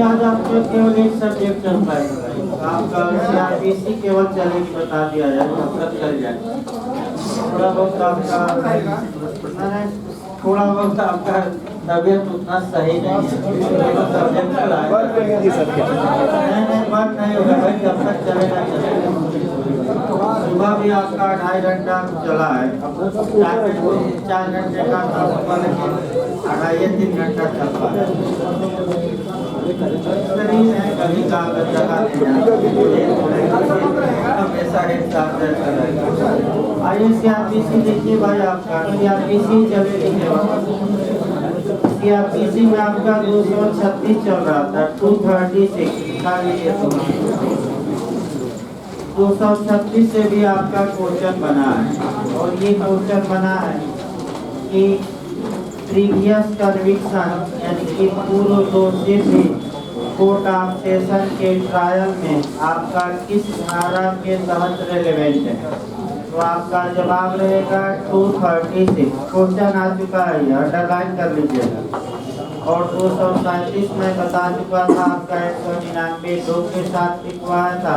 आज आपको केवल एक सब्जेक्ट चल पाएगा, आपका CRPC केवल चलेगी, बता दिया जाए, सब चल जाए। थोड़ा बहुत आपका तबियत उतना सही नहीं है, सब्जेक्ट बंद नहीं होगा भाई, जब तक चलेगा चलेगा। सुबह भी आपका 2.5 घंटा चला है, 4 घंटे का था, 2.5-3 घंटा चलता है। कभी कागज जगह हमेशा एक साथ आइए CRPC देखिए भाई, आपका CRPC चलेगी। CRPC में आपका 236 चल रहा था, 236 236 से भी आपका क्वेश्चन बना है, और ये क्वेश्चन बना है कि प्रीवियस कन्विक्शन यानी कि पूर्व दोषी भी कोर्ट ऑफ सेशन के ट्रायल में आपका किस धारा के तहत रेलेवेंट है। तो आपका जवाब रहेगा 236। क्वेश्चन आ चुका है, अंडरलाइन कर लीजिएगा। और 237 में बता चुका था, आपका 199 2 के साथ लिखवाया था।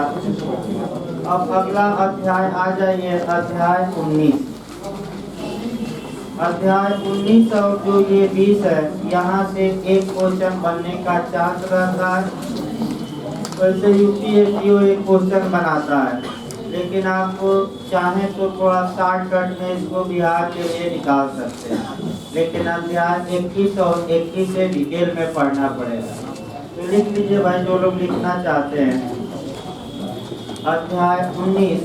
अब अगला अध्याय आ जाइए, अध्याय 19। अध्याय 19 और जो ये 20 है, यहाँ से एक क्वेश्चन बनने का चांस रहता है। वैसे UPSC एक क्वेश्चन बनाता है, लेकिन आपको चाहे तो थोड़ा शॉर्टकट में इसको बिहार के लिए निकाल सकते हैं, लेकिन अध्याय 21 और 21 से डिटेल में पढ़ना पड़ेगा। तो लिख लीजिए भाई, जो लोग लिखना चाहते हैं। अध्याय 19,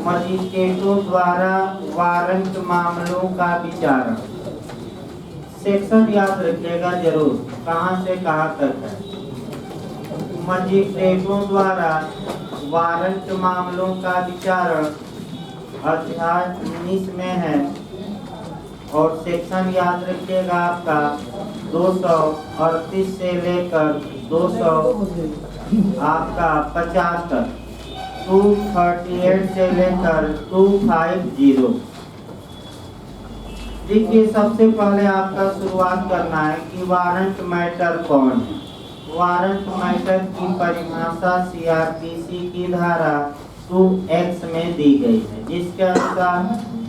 मजिस्ट्रेटों द्वारा वारंट मामलों का विचारण। सेक्शन याद रखिएगा जरूर, कहाँ से कहाँ तक है। मजिस्ट्रेटों द्वारा वारंट मामलों का विचारण अध्याय 19 में है, और सेक्शन याद रखिएगा आपका 238 से लेकर 250 तक, 238 से लेकर 250। देखिए, सबसे पहले आपका शुरुआत करना है कि वारंट मैटर कौन है। वारंट मैटर की परिभाषा CRPC की धारा 2X में दी गई है, जिसके अनुसार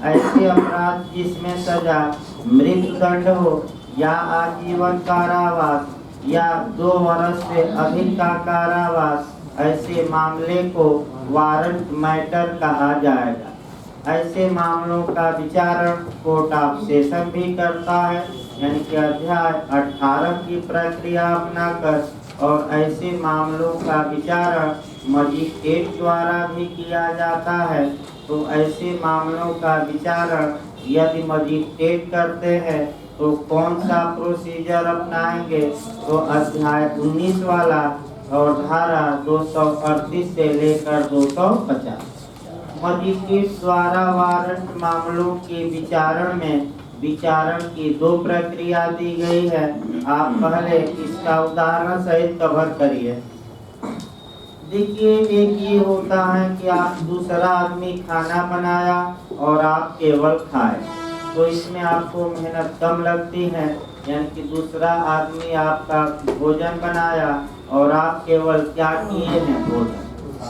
ऐसे अपराध जिसमें सजा मृत्युदंड हो या आजीवन कारावास या 2 वर्ष से अधिक का कारावास, ऐसे मामले को वारंट मैटर कहा जाएगा। ऐसे मामलों का विचारण कोर्ट ऑफ सेशन भी करता है, यानी कि अध्याय 18 की प्रक्रिया अपनाकर, और ऐसे मामलों का विचारण मजिस्ट्रेट द्वारा भी किया जाता है। तो ऐसे मामलों का विचारण यदि मजिस्ट्रेट करते हैं तो कौन सा प्रोसीजर अपनाएंगे, तो अध्याय 19 वाला और धारा 238 से लेकर 250। मजिस्ट्रेट द्वारा वारंट मामलों के विचारण में विचारण की 2 प्रक्रिया दी गई है। आप पहले इसका उदाहरण सहित कवर करिए। देखिए, एक ये होता है कि आप दूसरा आदमी खाना बनाया और आप केवल खाए, तो इसमें आपको मेहनत कम लगती है, यानी कि दूसरा आदमी आपका भोजन बनाया और आप केवल क्या किए हैं, भोजन।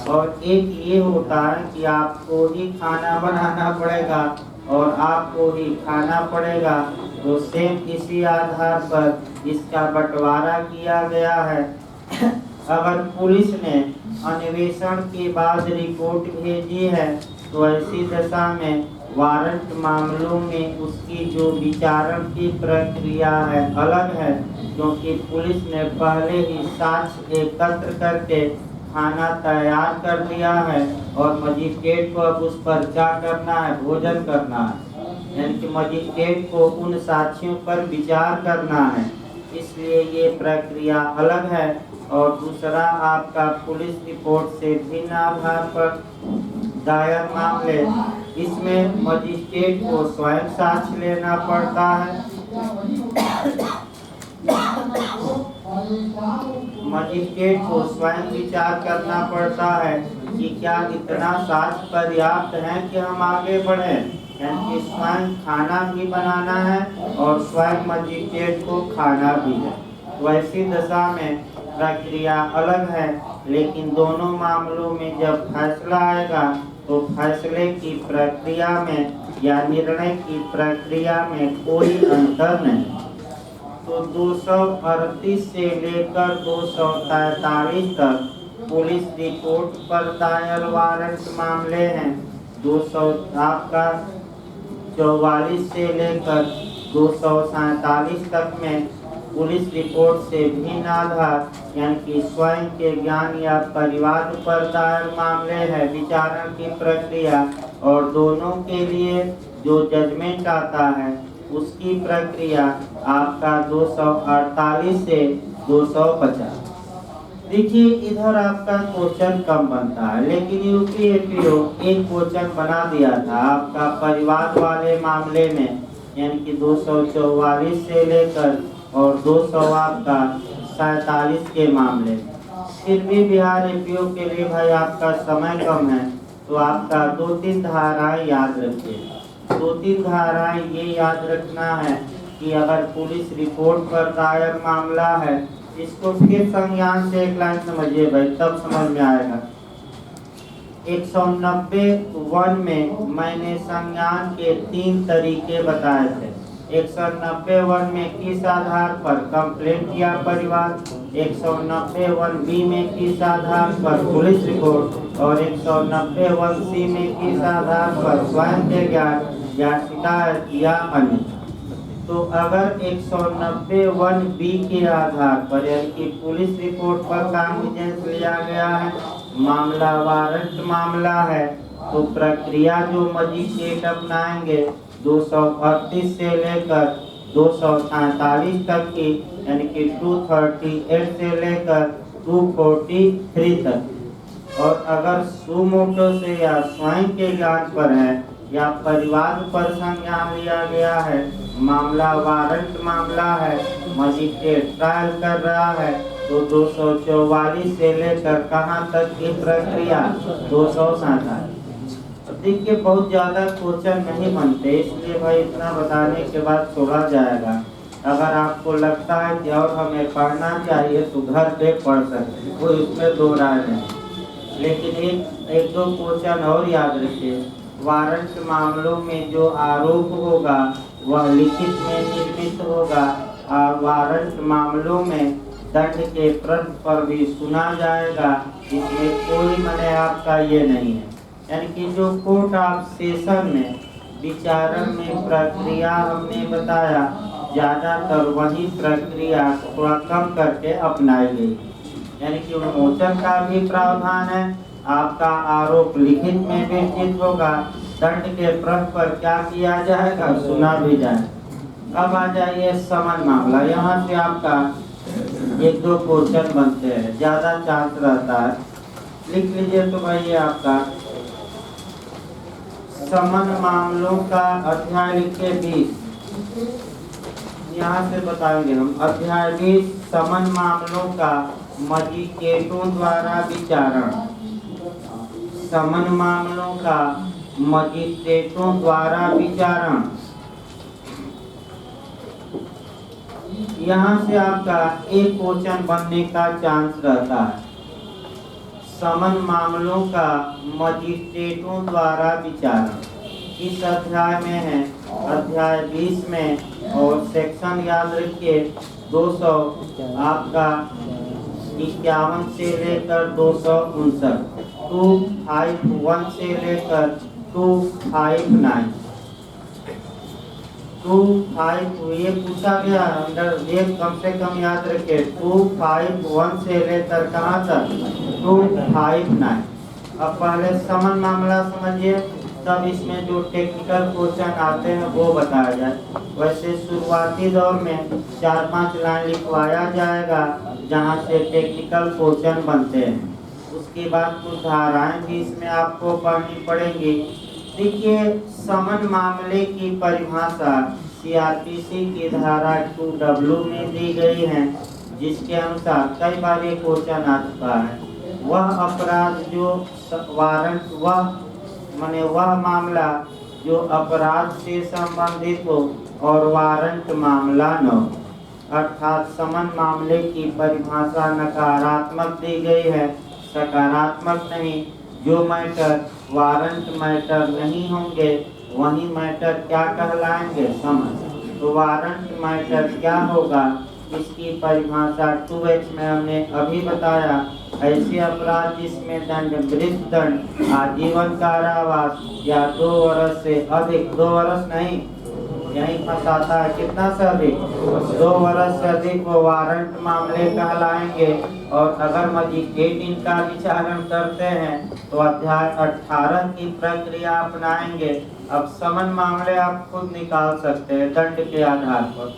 और एक ये होता है कि आपको ही खाना बनाना पड़ेगा और आपको ही खाना पड़ेगा, तो सेम इसी आधार पर इसका बंटवारा किया गया है। अगर पुलिस ने अन्वेषण के बाद रिपोर्ट भेजी है, तो ऐसी दशा में वारंट मामलों में उसकी जो विचारण की प्रक्रिया है अलग है, क्योंकि पुलिस ने पहले ही साक्ष्य एकत्र करके खाना तैयार कर लिया है और मजिस्ट्रेट को अब उस पर क्या करना है, भोजन करना है, यानी कि मजिस्ट्रेट को उन साक्ष्यों पर विचार करना है। इसलिए ये प्रक्रिया अलग है। और दूसरा, आपका पुलिस रिपोर्ट से भिन्न आधार पर दायर मामले, इसमें मजिस्ट्रेट को स्वयं साक्ष्य लेना पड़ता है। मजिस्ट्रेट को स्वयं विचार करना पड़ता है कि क्या इतना साक्ष्य पर्याप्त है कि हम आगे बढ़े, यानी कि स्वयं खाना भी बनाना है और स्वयं मजिस्ट्रेट को खाना भी है। वैसी दशा में प्रक्रिया अलग है, लेकिन दोनों मामलों में जब फैसला आएगा तो फैसले की प्रक्रिया में या निर्णय की प्रक्रिया में कोई अंतर नहीं। तो 238 से लेकर 243 तक पुलिस रिपोर्ट पर दायर वारंट मामले हैं। 244 से लेकर 247 तक में पुलिस रिपोर्ट से भिन्न आधार यानी कि स्वयं के ज्ञान या परिवार पर दायर मामले है विचारण की प्रक्रिया, और दोनों के लिए जो जजमेंट आता है उसकी प्रक्रिया आपका 248 से 250। देखिए इधर आपका क्वेश्चन कम बनता है, लेकिन यूपीएससी एक क्वेश्चन बना दिया था आपका परिवार वाले मामले में, यानी कि 244 से लेकर और 200 आपका 47 के मामले। फिर भी बिहार एपीओ के लिए भाई आपका समय कम है, तो आपका 2-3 धाराएं याद रखिए। 2-3 धाराएं ये याद रखना है कि अगर पुलिस रिपोर्ट पर दायर मामला है, इसको फिर संज्ञान से एक लाइन समझिए भाई, तब समझ में आएगा। 190 में मैंने संज्ञान के 3 तरीके बताए थे। 190 में किस आधार पर कंप्लेंट किया परिवार, 190 में किस आधार पर पुलिस रिपोर्ट, और 190 में किस आधार पर स्वयं के ज्ञान या शिकायत या अन्य। तो अगर 190 के आधार पर यानी कि पुलिस रिपोर्ट पर कॉन्फिडेंस लिया गया है, मामला वारंट मामला है, तो प्रक्रिया जो मजिस्ट्रेट अपनाएंगे 238 से लेकर 247 तक की, यानी कि 238 से लेकर 243 तक। और अगर सुमोटो से या स्वयं के ज्ञान पर है या परिवार पर संज्ञान लिया गया है, मामला वारंट मामला है, मजिस्ट्रेट ट्रायल कर रहा है, तो 244 से लेकर कहाँ तक की प्रक्रिया 247। देखिए बहुत ज़्यादा क्वेश्चन नहीं बनते, इसलिए भाई इतना बताने के बाद छोड़ा जाएगा। अगर आपको लगता है कि और हमें पढ़ना चाहिए तो घर पे पढ़ सकते हैं, कोई उसमें दो राय नहीं। लेकिन एक दो क्वेश्चन और याद रखिए। वारंट मामलों में जो आरोप होगा वह लिखित में निर्मित होगा, और वारंट मामलों में दंड के प्रश्न पर भी सुना जाएगा। इसमें कोई मने आपका ये नहीं है, यानी कि जो कोर्ट ऑफ सेशन में विचारण में प्रक्रिया हमने बताया, ज़्यादातर वही प्रक्रिया थोड़ा कम करके अपनाई गई। यानी कि विमोचन का भी प्रावधान है, आपका आरोप लिखित में विस्तृत होगा, दंड के प्रश्न पर क्या किया जाएगा सुना भी जाएगा। अब आ जाइए समन मामला। यहाँ से आपका 1-2 क्वेश्चन बनते हैं, ज़्यादा चांस रहता है, लिख लीजिए। तो भाई ये आपका समन मामलों का अध्याय लिखे 20, यहाँ से बताएंगे हम। अध्याय 20 समन मामलों का मजिस्ट्रेटों द्वारा विचारण। समन मामलों का मजिस्ट्रेटों द्वारा विचारण। यहाँ से आपका एक क्वेश्चन बनने का चांस रहता है। समन मामलों का मजिस्ट्रेटों द्वारा विचारण इस अध्याय में है, अध्याय 20 में, और सेक्शन याद रखिए 200 आपका 51 से लेकर 259, 251 से लेकर 259, 25 ये पूछा गया अंदर एक कम से कम याद रखे 251 से लेकर कहाँ तक 259। अब पहले समन मामला समझिए, तब इसमें जो टेक्निकल क्वेश्चन आते हैं वो बताया जाए। वैसे शुरुआती दौर में 4-5 लाइन लिखवाया जाएगा जहाँ से टेक्निकल क्वेश्चन बनते हैं। उसके बाद कुछ धाराएं भी इसमें आपको पढ़नी पड़ेंगी। देखिए समन मामले की परिभाषा सीआरपीसी की धारा 2W में दी गई है, जिसके अनुसार कई बार ये क्वेश्चन आ चुका है, वह अपराध जो वारंट वह मामला जो अपराध से संबंधित हो और वारंट मामला न हो। अर्थात समन मामले की परिभाषा नकारात्मक दी गई है, सकारात्मक नहीं। जो मैटर वारंट मैटर नहीं होंगे वही मैटर क्या कहलाएंगे, समन। तो वारंट मैटर क्या होगा, इसकी परिभाषा 2H में हमने अभी बताया। ऐसे अपराध जिसमें दंड मृत्यु दंड, आजीवन कारावास या 2 वर्ष से अधिक, 2 वर्ष नहीं, यही फंसाता है, कितना से अधिक, 2 वर्ष से अधिक वो वारंट मामले कहलाएंगे। और अगर मजिस्ट्रेट इनका विचारण करते हैं तो अध्याय 18 की प्रक्रिया अपनाएंगे। अब समन मामले आप खुद निकाल सकते हैं दंड के आधार पर।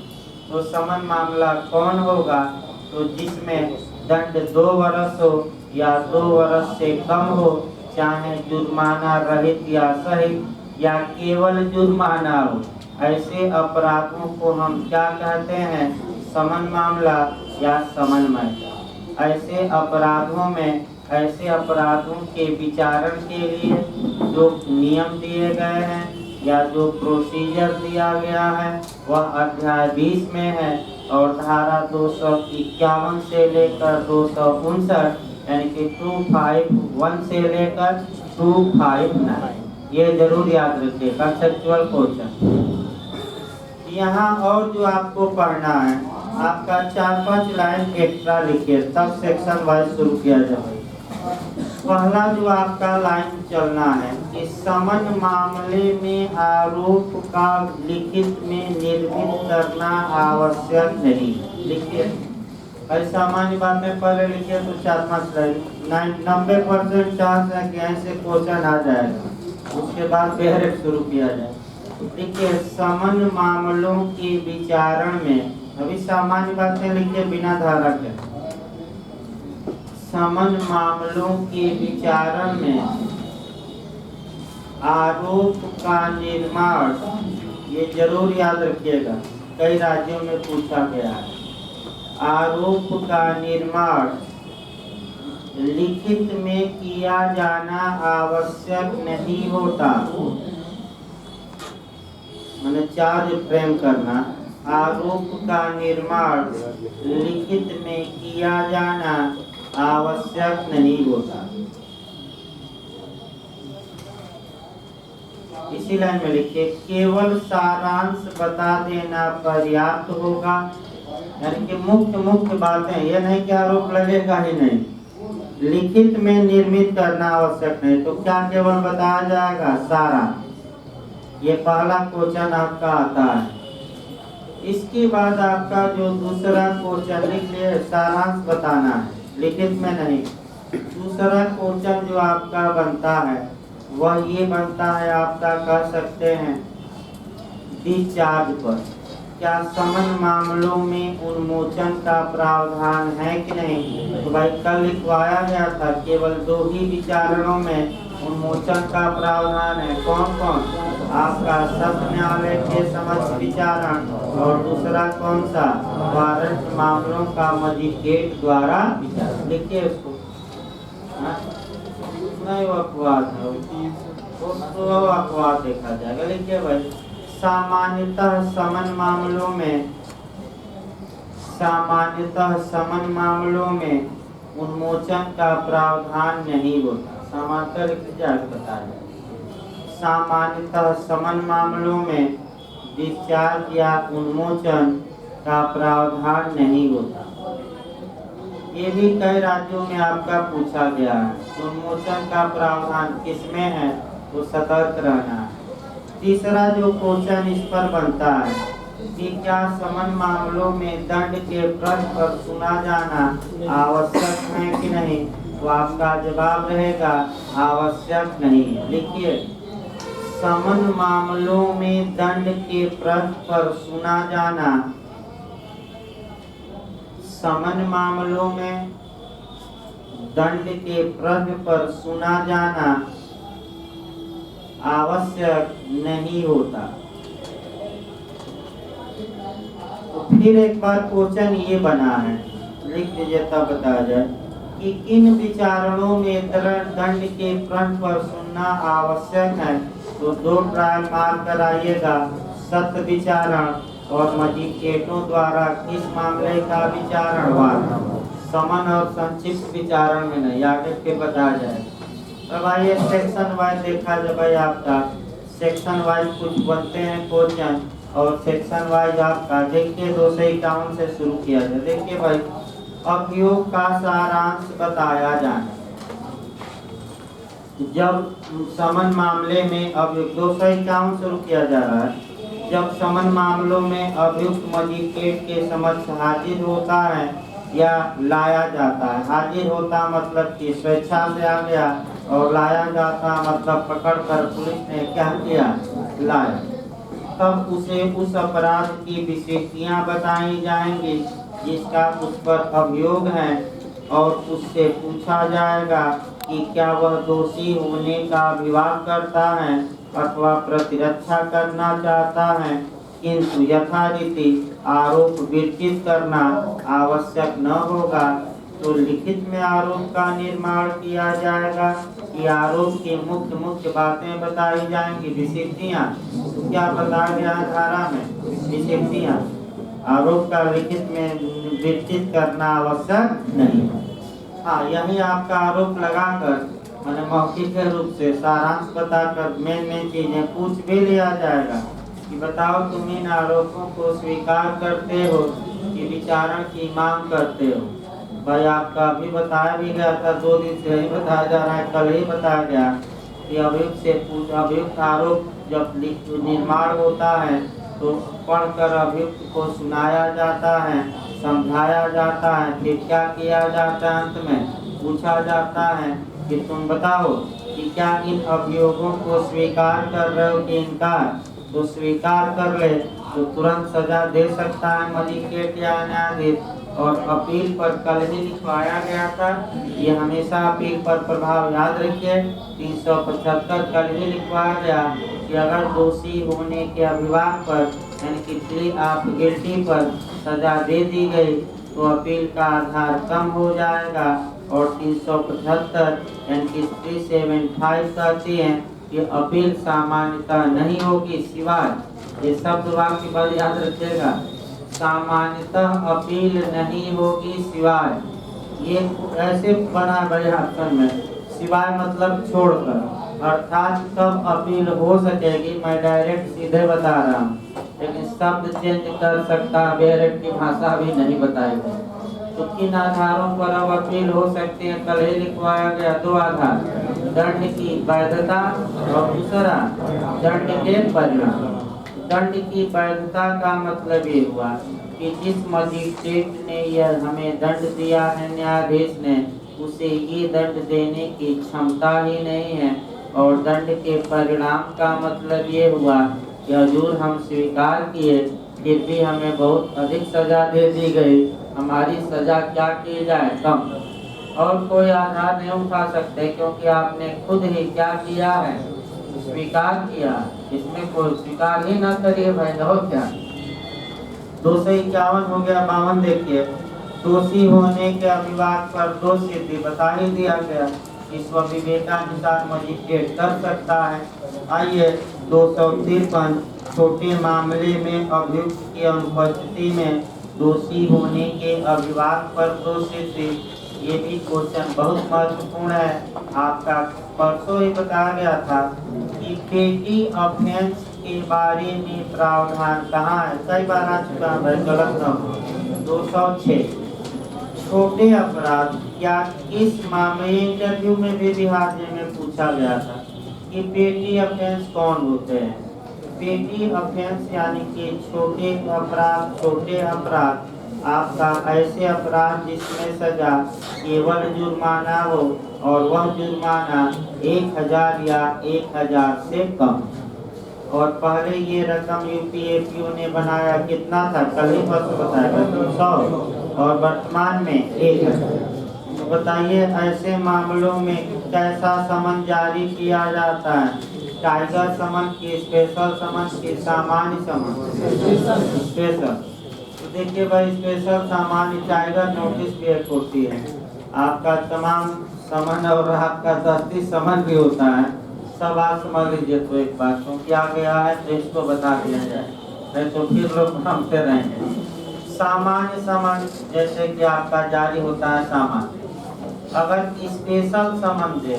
तो समन मामला कौन होगा, तो जिसमें दंड 2 वर्ष हो या 2 वर्ष से कम हो, चाहे जुर्माना रहित या सहित या केवल जुर्माना हो, ऐसे अपराधों को हम क्या कहते हैं, समन मामला या समन मैटर। ऐसे अपराधों के विचारण के लिए जो नियम दिए गए हैं या जो प्रोसीजर दिया गया है वह अध्याय 20 में है। और धारा 251 से लेकर 259 यानी कि 251 से लेकर 259, ये जरूर याद रखिए, कंसेप्चुअल क्वेश्चन। यहाँ और जो आपको पढ़ना है, आपका 4-5 लाइन एक्स्ट्रा लिखिए, तब सेक्शन वाइज शुरू किया जाए। पहला जो आपका लाइन चलना है कि समन मामले में आरोप का लिखित में निर्मित करना आवश्यक नहीं। लिखिए, सामान्य बात में पहले लिखिए तो 4-5 लाइन, 90% चांस है कि ऐसे क्वेश्चन आ जाएगा, उसके बाद डायरेक्ट शुरू किया जाए। देखिए, समन मामलों के विचारण में, अभी सामान्य बातें लिखिए बिना धारा के। समन मामलों के विचारण में आरोप का निर्माण, ये जरूर याद रखिएगा, कई राज्यों में पूछा गया है। आरोप का निर्माण लिखित में किया जाना आवश्यक नहीं होता। मैंने चार्ज फ्रेम करना, आरोप का निर्माण लिखित में किया जाना आवश्यक नहीं होता। इसी लाइन में लिखिए, केवल सारांश बता देना पर्याप्त होगा। यानी कि मुख्य बातें, ये नहीं कि आरोप लगेगा ही नहीं, लिखित में निर्मित करना आवश्यक नहीं। तो क्या केवल बताया जाएगा, सारांश। ये पहला क्वेश्चन आपका आता है। इसके बाद आपका जो दूसरा क्वेश्चन लिख लिए, सारांश बताना है, लिखित में नहीं। दूसरा क्वेश्चन जो आपका बनता है वह ये बनता है, आपका कह सकते हैं डिस्चार्ज पर। क्या समन मामलों में उन्मोचन का प्रावधान है कि नहीं? तो भाई कल लिखवाया गया था, केवल 2 ही विचारणों में उन्मोचन का प्रावधान है। कौन कौन? आपका सत्र न्यायालय के समक्ष विचारण, और दूसरा कौन सा, वारंट मामलों का मजिस्ट्रेट द्वारा विचारण। लिखिए उसको, नहीं वो अपवाद है, वो अपवाद देखा जाएगा। लिखिए भाई, सामान्यतः समन मामलों में उन्मोचन का प्रावधान नहीं होता। सामान्यतः समन मामलों में डिस्चार्ज या उन्मोचन का प्रावधान नहीं होता। ये भी कई राज्यों में आपका पूछा गया है। उन्मोचन का प्रावधान किसमें है, तो सतर्क रहना है। तीसरा जो क्वेश्चन इस पर बनता है कि क्या समन मामलों में दंड के प्रश्न पर सुना जाना आवश्यक है कि नहीं? तो आपका जवाब रहेगा आवश्यक नहीं है। लिखिए, समन मामलों में दंड के प्रश्न पर सुना जाना, समन मामलों में दंड के प्रश्न पर सुना जाना आवश्यक नहीं होता। तो फिर एक बार क्वेश्चन ये बना है लिख दीजिए तब बताया जाए कि किन विचारणों में दंड के प्रण पर सुनना आवश्यक है। तो 2 ट्रायल मार्क कराइएगा। सत्य विचारण और मजिस्ट्रेटों द्वारा किस मामले का विचारण हुआ, समन और संक्षिप्त विचारण में नहीं, आगे फिर बताया जाए। अब आइए सेक्शन वाइज देखा जाए भाई। आपका सेक्शन वाइज कुछ बनते हैं क्वेश्चन, और सेक्शन वाइज आपका देखिए 251 से शुरू किया जाए। देखिए भाई, अभियोग का सारांश बताया जाए। जब समन मामले में अभियुक्त 251 शुरू किया जा रहा है। जब समन मामलों में अभियुक्त मजिस्ट्रेट के समक्ष हाजिर होता है या लाया जाता है। हाजिर होता मतलब कि स्वेच्छा से आ गया, और लाया जाता मतलब पकड़कर पुलिस ने क्या किया, लाया। तब उसे उस अपराध की विशेषताएं बताई जाएंगी जिसका उस पर अभियोग है, और उससे पूछा जाएगा कि क्या वह दोषी होने का विवाद करता है अथवा प्रतिरक्षा करना चाहता है, किंतु यथारीति आरोप विरचित करना आवश्यक न होगा। तो लिखित में आरोप का निर्माण किया जाएगा कि आरोप की मुख्य बातें बताई जाएंगी, विशेषताएं। तो क्या बताया गया धारा में, विशेषताएं। आरोप का लिखित में विरचित करना आवश्यक नहीं है। हाँ, यही आपका आरोप लगाकर मैंने मौखिक रूप से सारांश बताकर मेन चीजें पूछ भी लिया जाएगा कि बताओ तुम इन आरोपों को स्वीकार करते हो कि विचारण की मांग करते हो। भाई आपका अभी बताया भी गया था, 2 दिन से यही बताया जा रहा है, कल ही बताया गया कि अभियुक्त आरोप जब निर्माण होता है तो पढ़कर अभियुक्त को सुनाया जाता है, समझाया जाता है, फिर क्या किया जाता है, अंत में पूछा जाता है कि तुम बताओ कि क्या इन अभियोगों को स्वीकार कर रहे हो कि इनकार। तो स्वीकार कर ले तो तुरंत सजा दे सकता है मजिस्ट्रेट या न्यायाधीश। और अपील पर कल ही लिखवाया गया था, ये हमेशा अपील पर प्रभाव याद रखिए। 375 कल ही लिखवाया गया कि अगर दोषी होने के अभियोग पर यानी कि प्ली ऑफ गिल्टी पर सजा दे दी गई तो अपील का आधार कम हो जाएगा। और 375 यानी कि 375 कहती है कि अपील सामान्यतः नहीं होगी सिवाय, ये शब्द वाक्य बल याद रखिएगा, सामान्यतः अपील नहीं होगी सिवाय। ये ऐसे बना भाई ऑप्शन में, सिवाय मतलब छोड़कर, अर्थात तब अपील हो सकेगी। मैं डायरेक्ट सीधे बता रहा हूँ, लेकिन शब्द चेंज कर सकता, डायरेक्ट की भाषा भी नहीं बताएगी। तो किन आधारों पर अब अपील हो सकती है, कल ही लिखवाया गया 2 आधार, दंड की वैधता और दूसरा दंड के परिणाम। दंड की वैधता का मतलब ये हुआ कि जिस मजिस्ट्रेट ने यह हमें दंड दिया है, न्यायाधीश ने, उसे ये दंड देने की क्षमता ही नहीं है। और दंड के परिणाम का मतलब ये हुआ कि हजूर हम स्वीकार किए, फिर भी हमें बहुत अधिक सजा दे दी गई, हमारी सजा क्या की जाए, कम। और कोई आधार नहीं उठा सकते क्योंकि आपने खुद ही क्या किया है, स्वीकार किया। इसमें कोई स्वीकार ही ना करिए भाई, हो क्या। 251 हो गया। 52 देखिए, दोषी होने के अभियोग पर 2 सिद्धि बता ही दिया गया, इस विवेकानुसार मजिस्ट्रेट कर सकता है। आइए 253 छोटे मामले में अभियुक्त की अनुपस्थिति में दोषी होने के अभियोग पर 2 सिद्धि। ये भी क्वेश्चन बहुत महत्वपूर्ण है। आपका परसों ही बताया गया था कि पेटी ऑफेंस के बारे में प्रावधान कहाँ है, कई बार आ चुका है, गलत न हो। 206 छोटे अपराध या इस मामले इंटरव्यू में भी बिहार में पूछा गया था कि पेटी ऑफेंस कौन होते हैं। पेटी ऑफेंस यानी कि छोटे अपराध आपका ऐसे अपराध जिसमें सजा केवल जुर्माना हो और वह जुर्माना 1000 या 1000 से कम। और पहले ये रकम यूपीएफयू ने बनाया कितना था, कल ही परसों बताया 100, और वर्तमान में 1000। तो बताइए ऐसे मामलों में कैसा समन जारी किया जाता है, टाइगर समन की, स्पेशल समन की, सामान्य समन, स्पेशल। देखिए भाई, स्पेशल सामान्य टाइगर नोटिस भी एक होती है। आपका तमाम समन और आपका दस्ती समन भी होता है। सब आप समझ लीजिए तो एक बात, क्योंकि आ गया है तो इसको बता दिया जाए, नहीं तो फिर लोग भ्रमते रहेंगे। सामान्य समन जैसे कि आपका जारी होता है सामान्य। अगर स्पेशल समन दे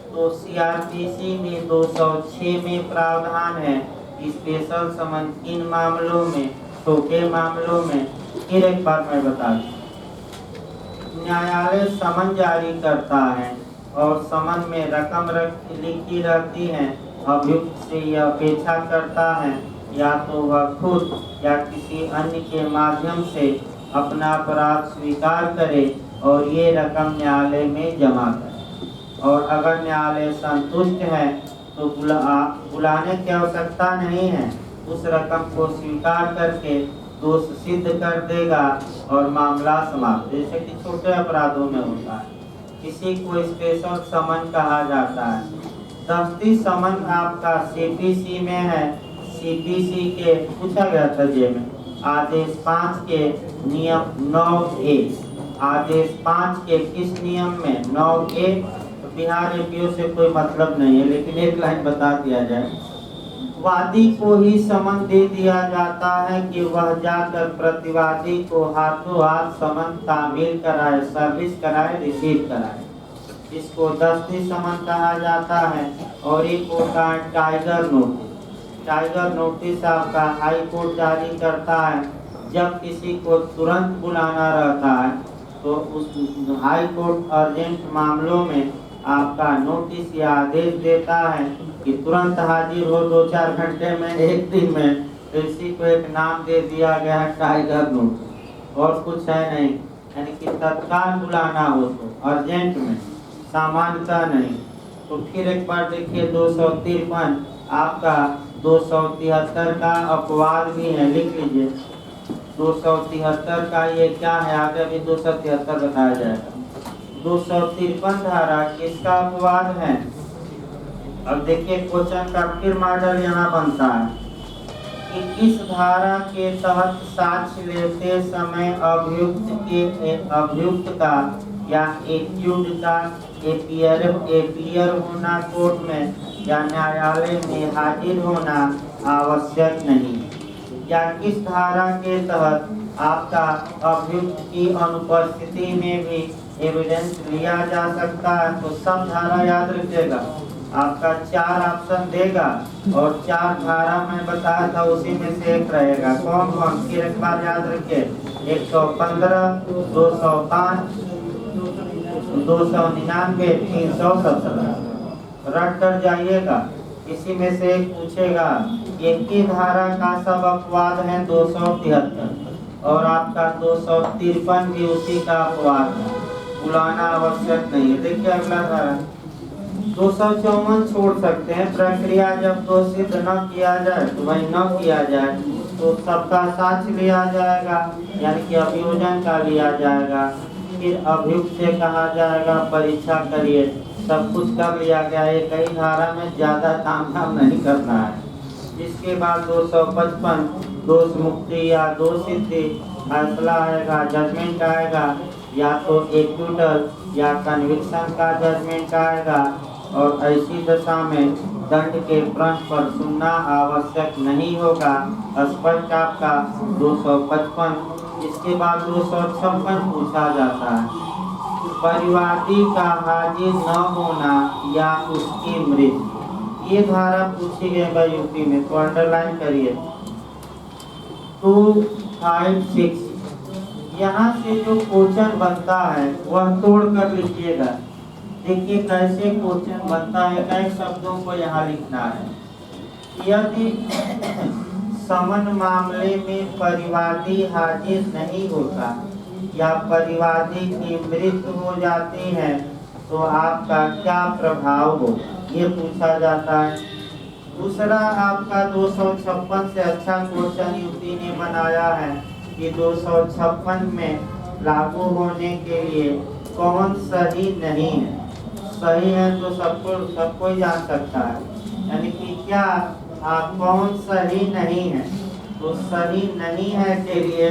तो सीआरपीसी में 206 में प्रावधान है, स्पेशल समन किन मामलों में, छोटे मामलों में। फिर एक बार मैं बता दूं, न्यायालय समन जारी करता है और समन में रकम लिखी रहती है। अभियुक्त से यह अपेक्षा करता है या तो वह खुद या किसी अन्य के माध्यम से अपना अपराध स्वीकार करे और ये रकम न्यायालय में जमा करे। और अगर न्यायालय संतुष्ट है तो बुलाने की आवश्यकता नहीं है, उस रकम को स्वीकार करके दोष सिद्ध कर देगा और मामला समाप्त। जैसे कि छोटे अपराधों में होता है, किसी को स्पेशल समन कहा जाता है। दस्ती समन आपका सीपीसी में है। सीपीसी के पूछा गया था जे में आदेश 5 के नियम 9A, आदेश 5 के किस नियम में? 9A। तो बिहार एपीओ से कोई मतलब नहीं है, लेकिन एक लाइन बता दिया जाए। वादी को ही समन दे दिया जाता है कि वह जाकर प्रतिवादी को हाथों हाथ समन तामील कराए, सर्विस कराए, रिसीव कराए। इसको दस्ती समन कहा जाता है। और एक होता है टाइगर नोटिस। टाइगर नोटिस आपका हाई कोर्ट जारी करता है। जब किसी को तुरंत बुलाना रहता है तो उस हाई कोर्ट अर्जेंट मामलों में आपका नोटिस या आदेश देता है कि तुरंत हाजिर हो 2-4 घंटे में, 1 दिन में। तो इसी को एक नाम दे दिया गया है टाइगर नोटिस, और कुछ है नहीं। यानी कि तत्काल बुलाना हो तो अर्जेंट में, सामान्यता नहीं। तो फिर एक बार देखिए 253 आपका 273 का अपवाद भी है, लिख लीजिए। 273 का ये क्या है, आगे भी 273 बताया जाएगा। 253 धारा किसका अपवाद है? अब देखिए क्वेश्चन का फिर मॉडल यहाँ बनता है कि इस धारा के तहत साक्ष्य लेते समय अभियुक्त का या एक्यूज का एपियर होना कोर्ट में या न्यायालय में हाजिर होना आवश्यक नहीं। या किस धारा के तहत आपका अभियुक्त की अनुपस्थिति में भी एविडेंस लिया जा सकता है? तो सब धारा याद रखिएगा, आपका 4 ऑप्शन देगा और 4 धारा मैं बताया था उसी में से एक रहेगा। कौन कौन? फिर एक बार याद रखिए, 115, 205, 299, 317 रट कर जाइएगा। इसी में से एक पूछेगा, एक ही धारा का सब अपवाद है 273 और आपका 253 भी उसी का अपवाद है, बुलाना आवश्यक नहीं है। देखिए अगला धारा 254 छोड़ सकते हैं। प्रक्रिया जब दोष सिद्ध न किया जाए तो वही न किया जाए तो सबका साक्ष्य लिया जाएगा, यानी कि अभियोजन का लिया जाएगा। फिर अभियुक्त से कहा जाएगा परीक्षा करिए, सब कुछ कर लिया गया। ये कई धारा में ज़्यादा काम नहीं करना है। इसके बाद 255 दोष मुक्ति या दोष सिद्धि फैसला आएगा, जजमेंट आएगा, या तो एक्यूटल या कन्विक्शन का जजमेंट आएगा। और ऐसी दशा में दंड के प्रण पर सुनना आवश्यक नहीं होगा, स्पष्ट आपका 255। इसके बाद 256 पूछा जाता है, परिवादी का हाजिर न होना या उसकी मृत्यु। ये धारा पूछी गई है यूपी में, तो अंडरलाइन करिए 256। यहाँ से जो क्वेश्चन बनता है वह तोड़ कर लिखिएगा। देखिए कैसे क्वेश्चन बनता है, कई शब्दों को यहाँ लिखना है। यदि समन मामले में परिवादी हाजिर नहीं होता या परिवादी की मृत्यु हो जाती है तो आपका क्या प्रभाव हो, ये पूछा जाता है। दूसरा आपका 256 से अच्छा क्वेश्चन यूपी ने बनाया है कि 256 में लागू होने के लिए कौन सही नहीं है। सही है तो सबको जान सकता है, यानी कि क्या कौन सही नहीं है। तो सही नहीं है के लिए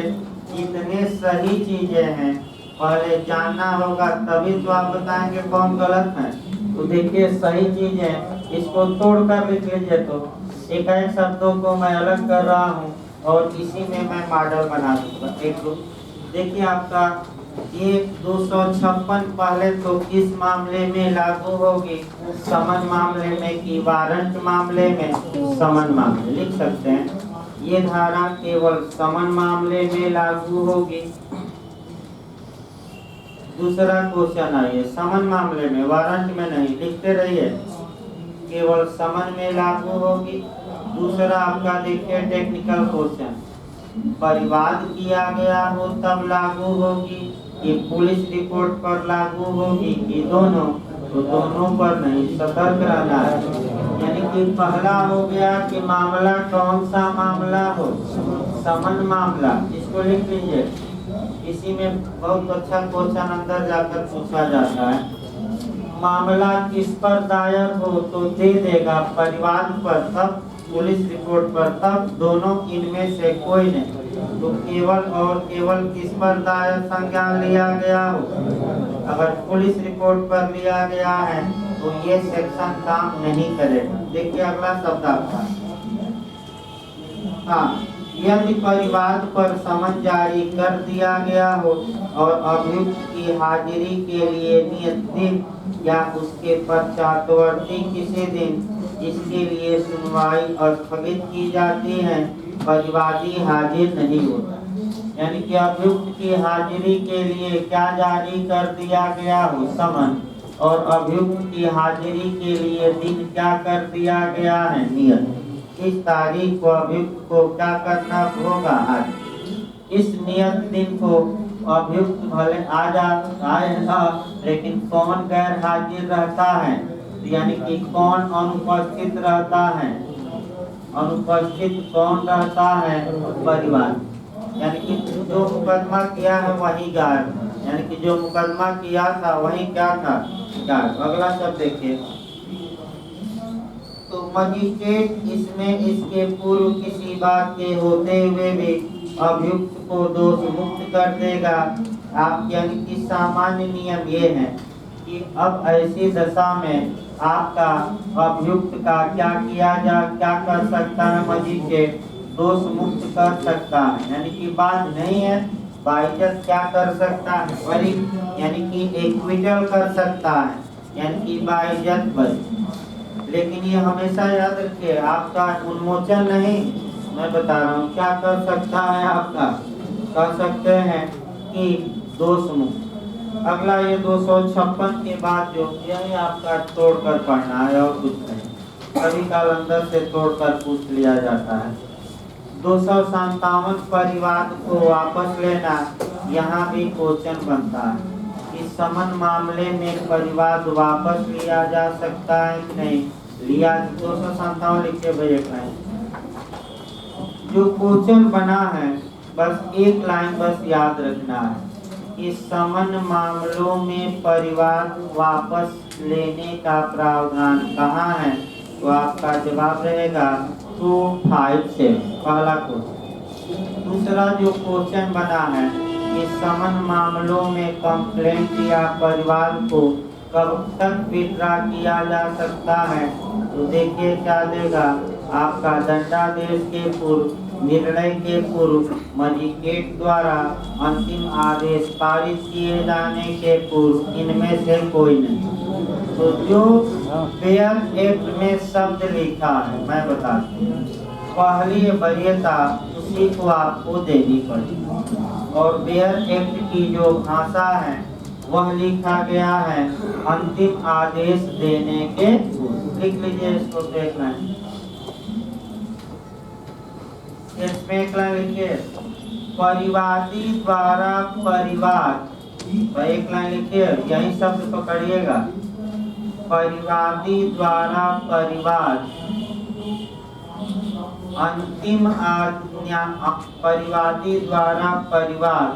इतने सही चीजें हैं, पहले जानना होगा तभी तो आप बताएंगे कौन गलत है। तो देखिए सही चीज है, इसको तोड़कर लिख लीजिए। तो एक एक शब्दों को मैं अलग कर रहा हूँ और इसी में मैं मॉडल बना दूंगा। एक दो देखिए आपका ये 256 पहले तो किस मामले में लागू होगी, समन मामले में कि वारंट मामले में, समन मामले लिख सकते हैं। ये धारा केवल समन मामले में लागू होगी। दूसरा क्वेश्चन आइए, समन मामले में, वारंट में नहीं, लिखते रहिए, केवल समन में लागू होगी। दूसरा आपका देखिए टेक्निकल क्वेश्चन, परिवाद किया गया हो तब लागू होगी कि पुलिस रिपोर्ट पर लागू होगी कि दोनों, तो दोनों पर नहीं, सतर्क रहना है। यानी कि पहला हो गया कि मामला कौन सा मामला हो, समन मामला, इसको लिख लीजिए। इसी में बहुत अच्छा क्वेश्चन अंदर जाकर पूछा जाता है, मामला किस पर दायर हो तो दे देगा परिवाद पर तब, पुलिस रिपोर्ट पर तब, दोनों इनमें से कोई नहीं। तो केवल और केवल किस पर दायर संज्ञान लिया गया हो, अगर पुलिस रिपोर्ट पर लिया गया है तो ये सेक्शन काम नहीं करेगा। देखिए अगला शब्द आपका, हाँ, यदि परिवाद पर समन जारी कर दिया गया हो और अभियुक्त की हाजिरी के लिए नियत दिन या उसके पश्चातवर्ती किसी दिन इसके लिए सुनवाई स्थगित की जाती है, परिवादी हाजिर नहीं होता। यानी कि अभियुक्त की हाजिरी के लिए क्या जारी कर दिया गया हो, समन, और अभियुक्त की हाजिरी के लिए दिन क्या कर दिया गया है, नियत। इस तारीख को अभियुक्त को क्या करना होगा, आज। इस नियत दिन को अभियुक्त भले आएगा, लेकिन कौन गैर हाजिर रहता है, यानी कि कौन अनुपस्थित रहता है, अनुपस्थित कौन रहता है, परिवार। यानी कि जो मुकदमा किया है वही गायब, यानी कि जो मुकदमा किया था वही क्या था, गायब। अगला शब्द देखिए, तो मजिस्ट्रेट इसमें इसके पूर्व किसी बात के होते हुए भी अभियुक्त को दोष मुक्त कर देगा। आप यानी कि सामान्य नियम ये है कि अब ऐसी दशा में आपका अभियुक्त का क्या कर सकता है, मजिस्ट्रेट दोष मुक्त कर सकता है। यानी कि बात नहीं है, बाइज्जत क्या कर सकता है, बरी, यानी कि एक्विटल कर सकता है, यानी कि बाइज्जत बरी। लेकिन ये हमेशा याद रखिए, आपका उन्मोचन नहीं, मैं बता रहा हूँ क्या कर सकता है, आपका कर सकते हैं कि दोष मुक्त। अगला ये 256 के बाद जो यही आपका तोड़कर पढ़ना है और कुछ नहीं, कभी काल अंदर से तोड़कर पूछ लिया जाता है। 257 परिवाद को वापस लेना, यहाँ भी क्वेश्चन बनता है कि समन मामले में परिवाद वापस लिया जा सकता है कि नहीं लिया। 257 लिखे भैया लाइन, जो क्वेश्चन बना है बस एक लाइन बस याद रखना है कि समन मामलों में परिवाद वापस लेने का प्रावधान कहाँ है, तो आपका जवाब रहेगा 257 पहला क्वेश्चन। दूसरा जो क्वेश्चन बना है कि समन मामलों में कंप्लेंट या परिवाद को कब तक विड्रा किया जा सकता है, तो देखिए क्या देगा, आपका दंडादेश के पूर्व, निर्णय के पूर्व, मजिस्ट्रेट द्वारा अंतिम आदेश पारित किए जाने के पूर्व, इनमें से कोई नहीं। तो जो फेयर एक्ट में शब्द लिखा है मैं बताती हूँ, पहली वरीयता उसी को आपको देनी पड़ेगी। और फेयर एक्ट की जो भाषा है वह लिखा गया है अंतिम आदेश देने के पूर्व। लिख लीजिए इसको, देख लें इसमें एक लाइन लिखिए, परिवादी द्वारा परिवाद, तो एक लाइन लिखिए, यही शब्द पकड़िएगा, परिवादी द्वारा परिवाद अंतिम आज्ञा, परिवादी द्वारा परिवाद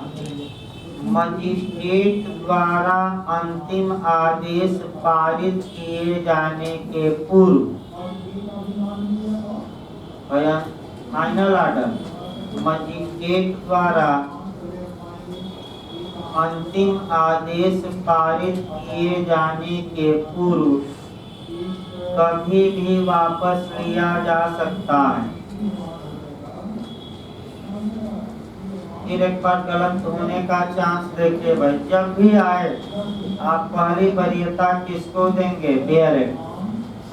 मजिस्ट्रेट द्वारा अंतिम आदेश पारित किए जाने के पूर्व, फाइनल ऑर्डर, मजिस्ट्रेट द्वारा अंतिम आदेश पारित किए जाने के पूर्व कभी भी वापस लिया जा सकता है। फिर एक बार गलत होने का चांस देखिए भाई, जब भी आए आप पहली वरीयता किसको देंगे? बेयर।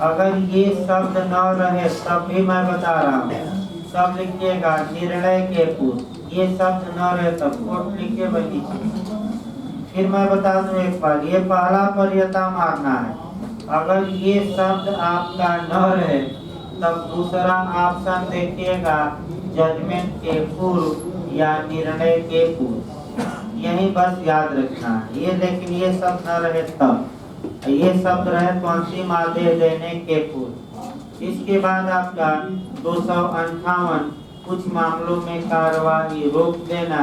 अगर ये शब्द न रहे तब भी मैं बता रहा हूँ, सब लिखिएगा निर्णय के पूर्व। ये शब्द न रहे तब कोट लिखिए भाई। फिर मैं बता दूं एक बार, ये पहला वरीयता मारना है। अगर ये शब्द आपका न रहे तब दूसरा ऑप्शन देखिएगा जजमेंट के पूर्व या निर्णय के पूर्व। यही बस याद रखना है ये। लेकिन ये शब्द न रहे तब, ये शब्द रहे तो अंतिम आदेश देने के पूर्व। इसके बाद आपका 258 कुछ मामलों में कार्यवाही रोक देना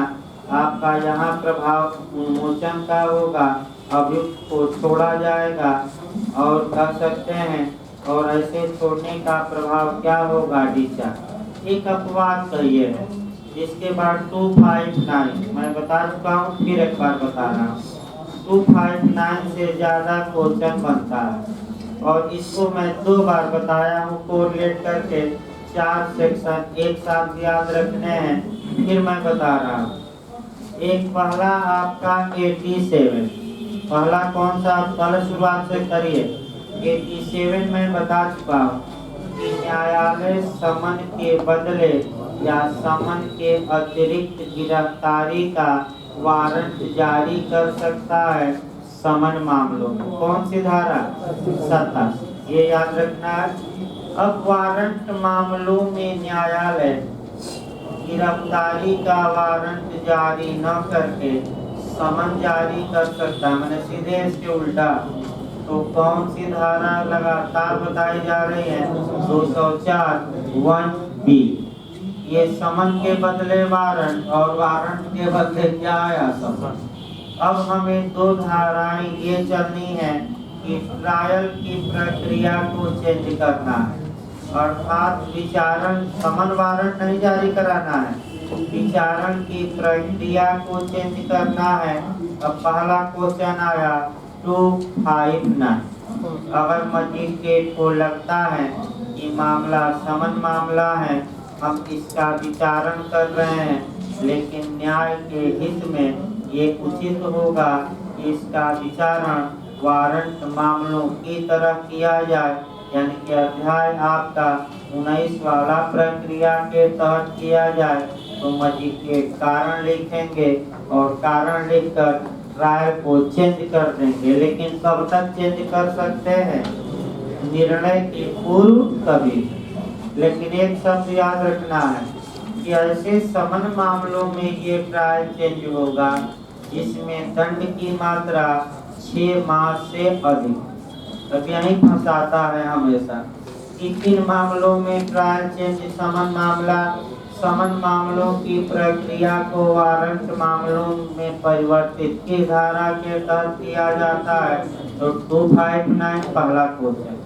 आपका यहाँ प्रभाव उन्मोचन का होगा। अभियुक्त को छोड़ा जाएगा और कह सकते हैं, और ऐसे छोड़ने का प्रभाव क्या होगा? डिस्चार्ज। एक अपवाद का ये है। इसके बाद 259 मैं बता चुका हूँ, फिर एक बार बता रहा हूँ। 259 से ज़्यादा क्वेश्चन बनता है और इसको मैं 2 बार बताया हूँ कोरिलेट करके। 4 सेक्शन एक साथ याद रखने हैं। फिर मैं बता रहा हूँ, एक पहला आपका 87। पहला कौन सा? पहले शुरुआत से करिए। 87 में बता चुका हूँ कि न्यायालय समन के बदले या समन के अतिरिक्त गिरफ्तारी का वारंट जारी कर सकता है समन मामलों में। कौन सी धारा? 27। ये याद रखना है। अब वारंट मामलों में न्यायालय गिरफ्तारी का वारंट जारी न करके समन जारी कर सकता है, मैंने सीधे इसके उल्टा। तो कौन सी धारा लगातार बताई जा रही है? 204 1B। ये समन के बदले वारंट और वारंट के बदले क्या आया? समन। अब हमें 2 धाराएं ये चलनी है कि ट्रायल की प्रक्रिया को चेंज करना है, अर्थात विचारण। समन वारंट नहीं जारी कराना है, विचारण की प्रक्रिया को चेंज करना है। अब पहला क्वेश्चन आया 259। अगर मजिस्ट्रेट को लगता है कि मामला समन मामला है, हम इसका विचारण कर रहे हैं, लेकिन न्याय के हित में ये उचित होगा कि इसका विचारण वारंट मामलों की तरह किया जाए, यानी कि अध्याय आपका 19 वाला प्रक्रिया के तहत किया जाए, तो मजिस्ट्रेट कारण लिखेंगे और कारण लिखकर राय को चेंज कर देंगे। लेकिन कब तक चेंज कर सकते हैं? निर्णय के पूर्व कभी। लेकिन एक शब्द याद रखना है कि ऐसे समन मामलों में ये ट्रायल चेंज होगा जिसमें दंड की मात्रा 6 माह से अधिक। तब यही फंसाता है हमेशा कि किन मामलों में ट्रायल चेंज? समन मामलों की प्रक्रिया को वारंट मामलों में परिवर्तित की धारा के तहत किया जाता है। तो 259 पहला क्वेश्चन।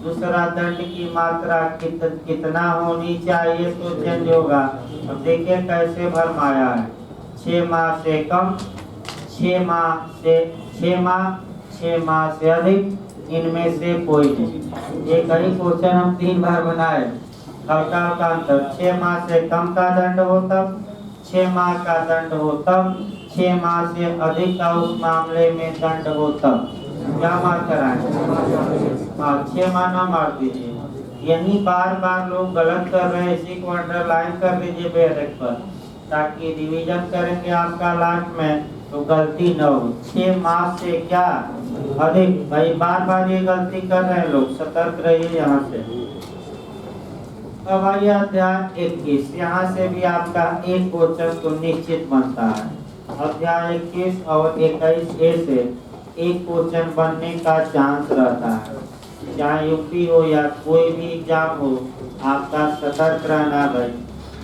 दूसरा, दंड की मात्रा कितना होनी चाहिए तो चेंज होगा। अब देखिए कैसे भरमाया है। 6 माह से कम, 6 माह से अधिक, इनमें से कोई नहीं। एक ही क्वेश्चन हम 3 बार बनाए। हल्का का अंतर, 6 माह से कम का दंड हो तब, 6 माह का दंड हो तब, 6 माह से अधिक का उस मामले में दंड हो तब। क्या मार कराएं? 6 माह ना मार दीजिए। यही बार बार लोग गलत कर रहे हैं, इसी को अंडरलाइन कर लीजिए बैरक पर, ताकि रिवीजन करेंगे आपका लास्ट में तो गलती न हो। 6 माह से क्या अधिक, भाई बार बार ये गलती कर रहे हैं लोग, सतर्क रहिए यहाँ से। अब आइए अध्याय 21। यहाँ से भी आपका एक क्वेश्चन तो निश्चित बनता है। अध्याय 21 और 21A से एक क्वेश्चन बनने का चांस रहता है। चाहे यूपी हो या कोई भी एग्जाम हो, आपका सतर्क रहना भाई।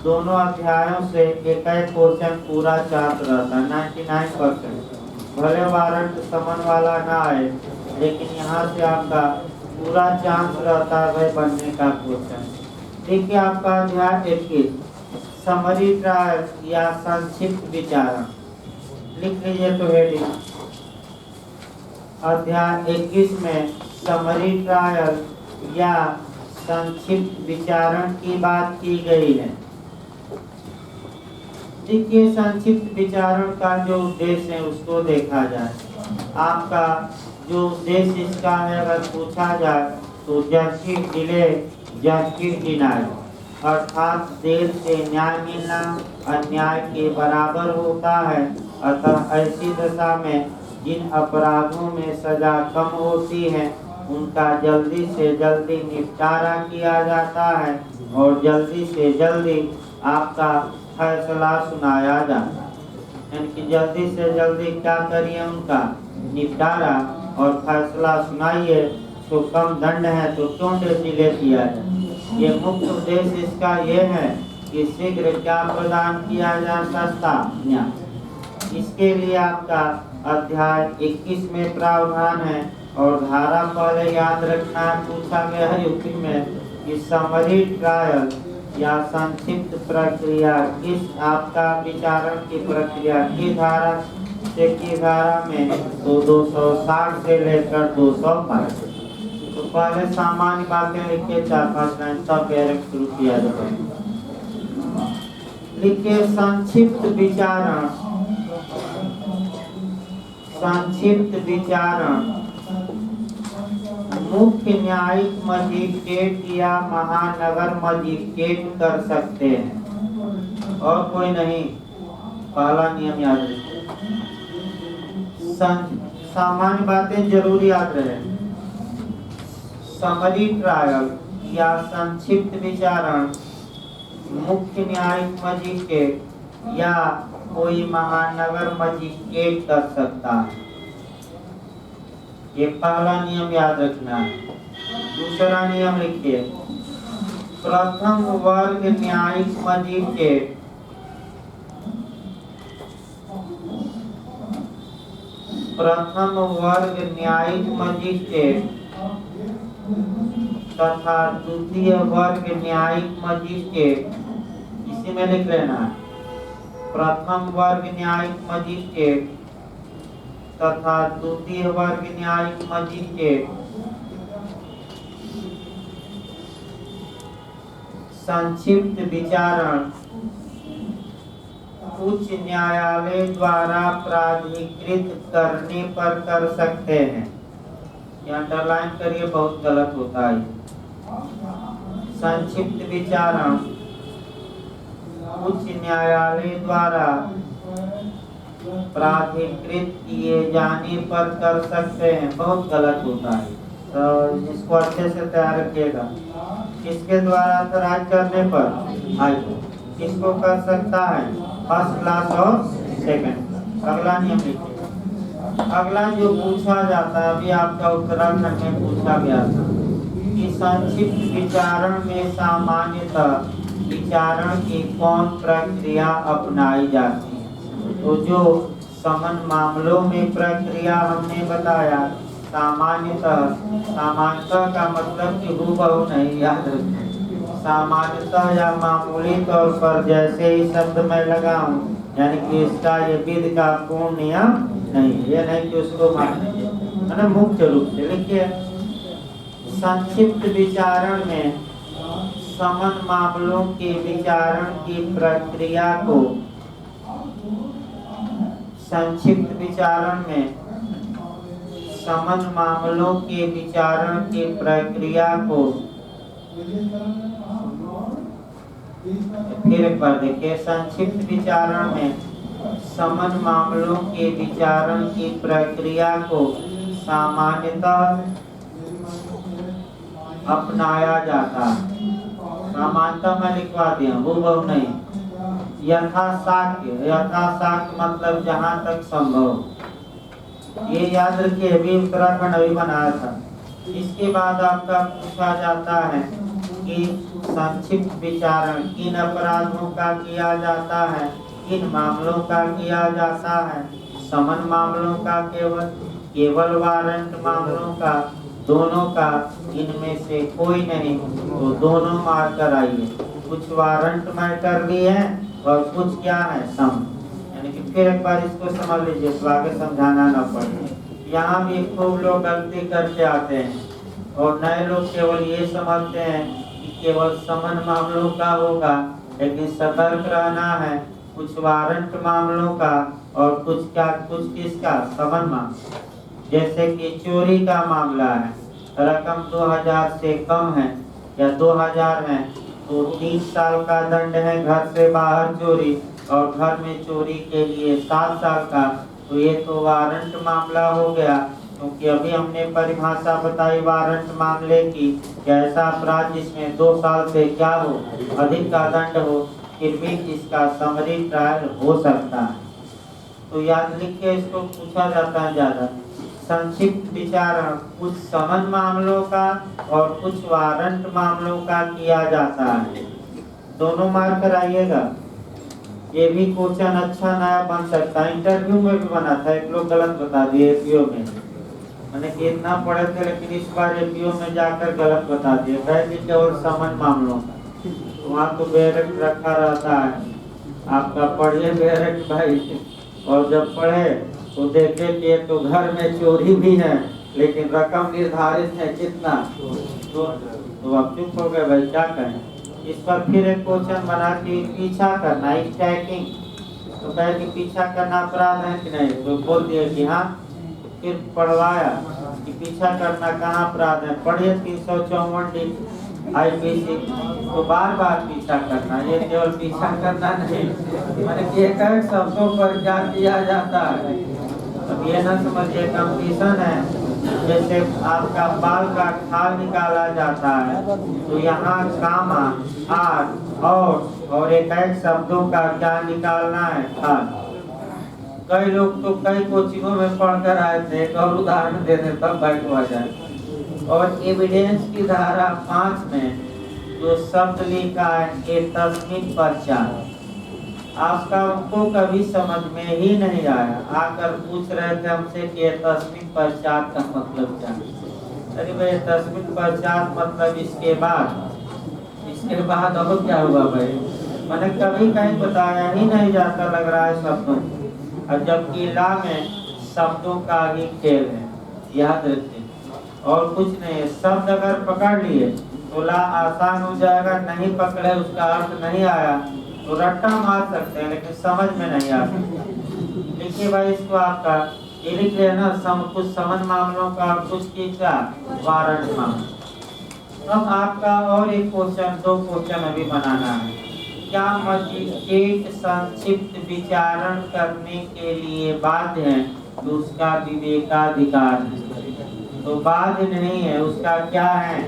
दोनों अध्यायों से एक क्वेश्चन पूरा चांस रहता है 99%। भले वारंट समन वाला ना आए, लेकिन यहाँ से आपका पूरा चांस रहता है भाई बनने का क्वेश्चन। देखिए आपका अध्याय 21 समरी ट्रायल या संक्षिप्त विचारण। लिख लीजिए तो हेडिंग। अध्याय 21 में समरी ट्रायल या संक्षिप्त विचारण की बात की गई है। देखिए, संक्षिप्त विचारण का जो उद्देश्य है उसको देखा जाए। आपका जो उद्देश्य इसका है अगर पूछा जाए तो जस्टिस डिले जस्टिस डिनाई, अर्थात देर से न्याय मिलना अन्याय के बराबर होता है। अतः ऐसी दशा में जिन अपराधों में सजा कम होती है उनका जल्दी से जल्दी निपटारा किया जाता है और जल्दी से जल्दी आपका फैसला सुनाया जाता है। यानी कि जल्दी से जल्दी क्या करिए, उनका निपटारा और फैसला सुनाइए। तो कम दंड है तो क्यों डिले किया जाए। ये मुख्य उद्देश्य इसका ये है कि शीघ्र क्या प्रदान किया जाए, सस्ता न्याय। इसके लिए आपका अध्याय 21 में प्रावधान है और धारा पहले याद रखना है। पूछा गया है यूपी में कि समरी ट्रायल या संक्षिप्त प्रक्रिया किस आपका विचारण की प्रक्रिया की धारा से की धारा में तो 260 से लेकर 205। तो पहले सामान्य बातें लिखिए 4-5 लाइन, तब डायरेक्ट शुरू किया जाए। लिखिए संक्षिप्त विचारण। संक्षिप्त विचारण मुख्य न्यायिक मजिस्ट्रेट या महानगर मजिस्ट्रेट कर सकते हैं और कोई नहीं। पहला नियम याद रखिए। सामान्य बातें जरूर याद रहे। समरी ट्रायल या संक्षिप्त विचारण मुख्य न्यायिक मजिस्ट्रेट या कोई महानगर मजिस्ट्रेट कर सकता है। ये पहला नियम याद रखना है। दूसरा नियम लिखिए, प्रथम वर्ग न्यायिक मजिस्ट्रेट प्रथम वर्ग न्यायिक मजिस्ट्रेट तथा द्वितीय वर्ग न्यायिक मजिस्ट्रेट, इसी में लिख लेना है। प्रथम वर्ग न्यायिक मजिस्ट्रेट तथा द्वितीय वर्ग न्यायिक मजिस्ट्रेट संक्षिप्त विचारण उच्च न्यायालय द्वारा प्राधिकृत करने पर कर सकते हैं। ये अंडरलाइन करिए, बहुत गलत होता है। संक्षिप्त विचारण उच्च न्यायालय द्वारा प्राधिकृत किए जाने पर कर सकते हैं, बहुत गलत होता है। तो इसको अच्छे से तैयार रखिएगा। किसके द्वारा अथराइज करने पर आई किसको कर सकता है, फर्स्ट क्लास और सेकंड। अगला नियम लिखिए। अगला जो पूछा जाता है, अभी आपका उत्तराखंड में पूछा गया था कि संक्षिप्त विचारण में सामान्यतः विचारण की कौन प्रक्रिया अपनाई जाती है। तो जो समन मामलों में प्रक्रिया हमने बताया, सामान्यतः का मतलब कि हूबहू नहीं, याद रखें। सामान्यतः या मामूली तौर पर जैसे ही शब्द मैं लगाऊं, यानी कि इसका ये विधि का पूर्ण नियम नहीं, ये नहीं कि उसको मान लीजिए, है ना। मुख्य रूप से लिखिए, संक्षिप्त विचारण में समन मामलों के विचारण की प्रक्रिया को संक्षिप्त विचारण में समन मामलों के विचारण की प्रक्रिया को, फिर एक बार देखिए, संक्षिप्त विचारण में समन मामलों के विचारण की प्रक्रिया को सामान्यतः अपनाया जाता है। सामान्यतः मैं लिखवा दिया, हूबहू नहीं। यथासाक्य, यथासाक्य मतलब जहाँ तक संभव, ये याद रखिए। अभी उत्तराखंड अभी बनाया था। इसके बाद आपका पूछा जाता है कि संक्षिप्त विचारण किन अपराधों का किया जाता है, किन मामलों का किया जाता है। समन मामलों का केवल वारंट मामलों का, दोनों का, इनमें से कोई नहीं तो दोनों मार कर आइए। कुछ वारंट में कर लिए हैं और कुछ क्या है, सम, यानी कि फिर एक बार इसको समझ लीजिए तो आगे समझाना ना पड़े। यहाँ भी खूब लोग गलती करके आते हैं और नए लोग केवल ये समझते हैं कि केवल समन मामलों का होगा, लेकिन सतर्क रहना है। कुछ वारंट मामलों का और कुछ किसका, समन मामला। जैसे कि चोरी का मामला है, रकम 2000 से कम है या 2000 है तो 3 साल का दंड है घर से बाहर चोरी, और घर में चोरी के लिए 7 साल का। तो ये तो वारंट मामला हो गया, क्योंकि अभी हमने परिभाषा बताई वारंट मामले की, ऐसा अपराध जिसमें 2 साल से क्या हो, अधिक का दंड हो, फिर भी इसका समरी ट्रायल हो सकता है। तो याद लिखिए, इसको पूछा जाता है ज्यादा। संक्षिप्त विचारण कुछ समन मामलों का और कुछ वारंट मामलों का किया जाता है। दोनों मार्क कराइएगा। ये भी क्वेश्चन अच्छा नया बन सकता है, इंटरव्यू में भी बना था, एक लोग गलत बता दिए एपीओ में। मैंने कि इतना पढ़े थे लेकिन इस बार एपीओ में जाकर गलत बता दिए, कह दी केवल समन मामलों का। वहाँ तो बेरेक्ट रखा रहता है, आपका पढ़िए बेरेक्ट भाई। और जब पढ़े तो देखे कि तो घर में चोरी भी है लेकिन रकम निर्धारित है कितना, तो आप चुप हो गए भाई, क्या करें। इस पर फिर एक क्वेश्चन बना कि पीछा करना, स्टैकिंग। तो कहे कि पीछा करना अपराध है कि नहीं, तो बोल दिए कि हाँ। फिर पढ़वाया कि पीछा करना कहाँ अपराध है, पढ़िए 354 आईपीसी। तो बार बार पीछा करना, ये केवल पीछा करना नहीं, मैंने कि एक शब्दों पर क्या किया जाता है। अब ये ना समझिए कंपटीशन है, जैसे आपका बाल का खाल निकाला जाता है तो यहाँ कामा, आर और एक शब्दों का क्या निकालना है, खाल। कई लोग तो कई कोचिंगों में पढ़कर आए थे, एक और उदाहरण दे दें तब बैठ हो जाए। और एविडेंस की धारा 5 में जो शब्द लिखा है ए तस्मिन पश्चात, आपका उनको कभी समझ में ही नहीं आया, आकर पूछ रहे थे हमसे कि तस्मिन पश्चात का मतलब क्या। अरे भाई तस्मिन पश्चात मतलब इसके बाद अब क्या हुआ भाई, मैंने कभी कहीं बताया ही नहीं जाता लग रहा है शब्दों, और जबकि ला में शब्दों का ही खेल है, याद रखिए और कुछ नहीं है। शब्द अगर पकड़ लिए तो ला आसान हो जाएगा, नहीं पकड़े उसका अर्थ नहीं आया तो रट्टा मार सकते हैं लेकिन समझ में नहीं आ सकते। देखिए भाई इसको आपका ये लिख लेना, कुछ समन मामलों का कुछ किसका, वारंट मामला। अब आपका और एक क्वेश्चन, 2 क्वेश्चन अभी बनाना है। क्या मजिस्ट्रेट संक्षिप्त विचारण करने के लिए बाध्य है तो उसका विवेकाधिकार है। तो बाध्य नहीं है, उसका क्या है,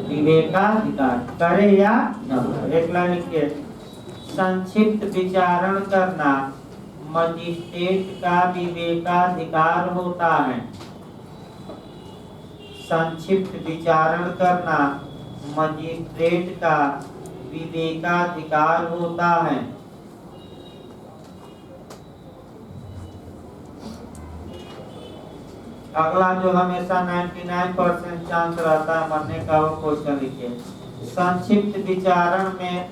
विवेकाधिकार, करे या न। एक लाइन लिखिए, संक्षिप्त विचारण करना मजिस्ट्रेट का विवेकाधिकार होता है। संक्षिप्त विचारण करना मजिस्ट्रेट का विवेकाधिकार होता है। अगला जो हमेशा 99% चांस रहता है मरने का, वो क्वेश्चन लिखिए। संक्षिप्त विचारण में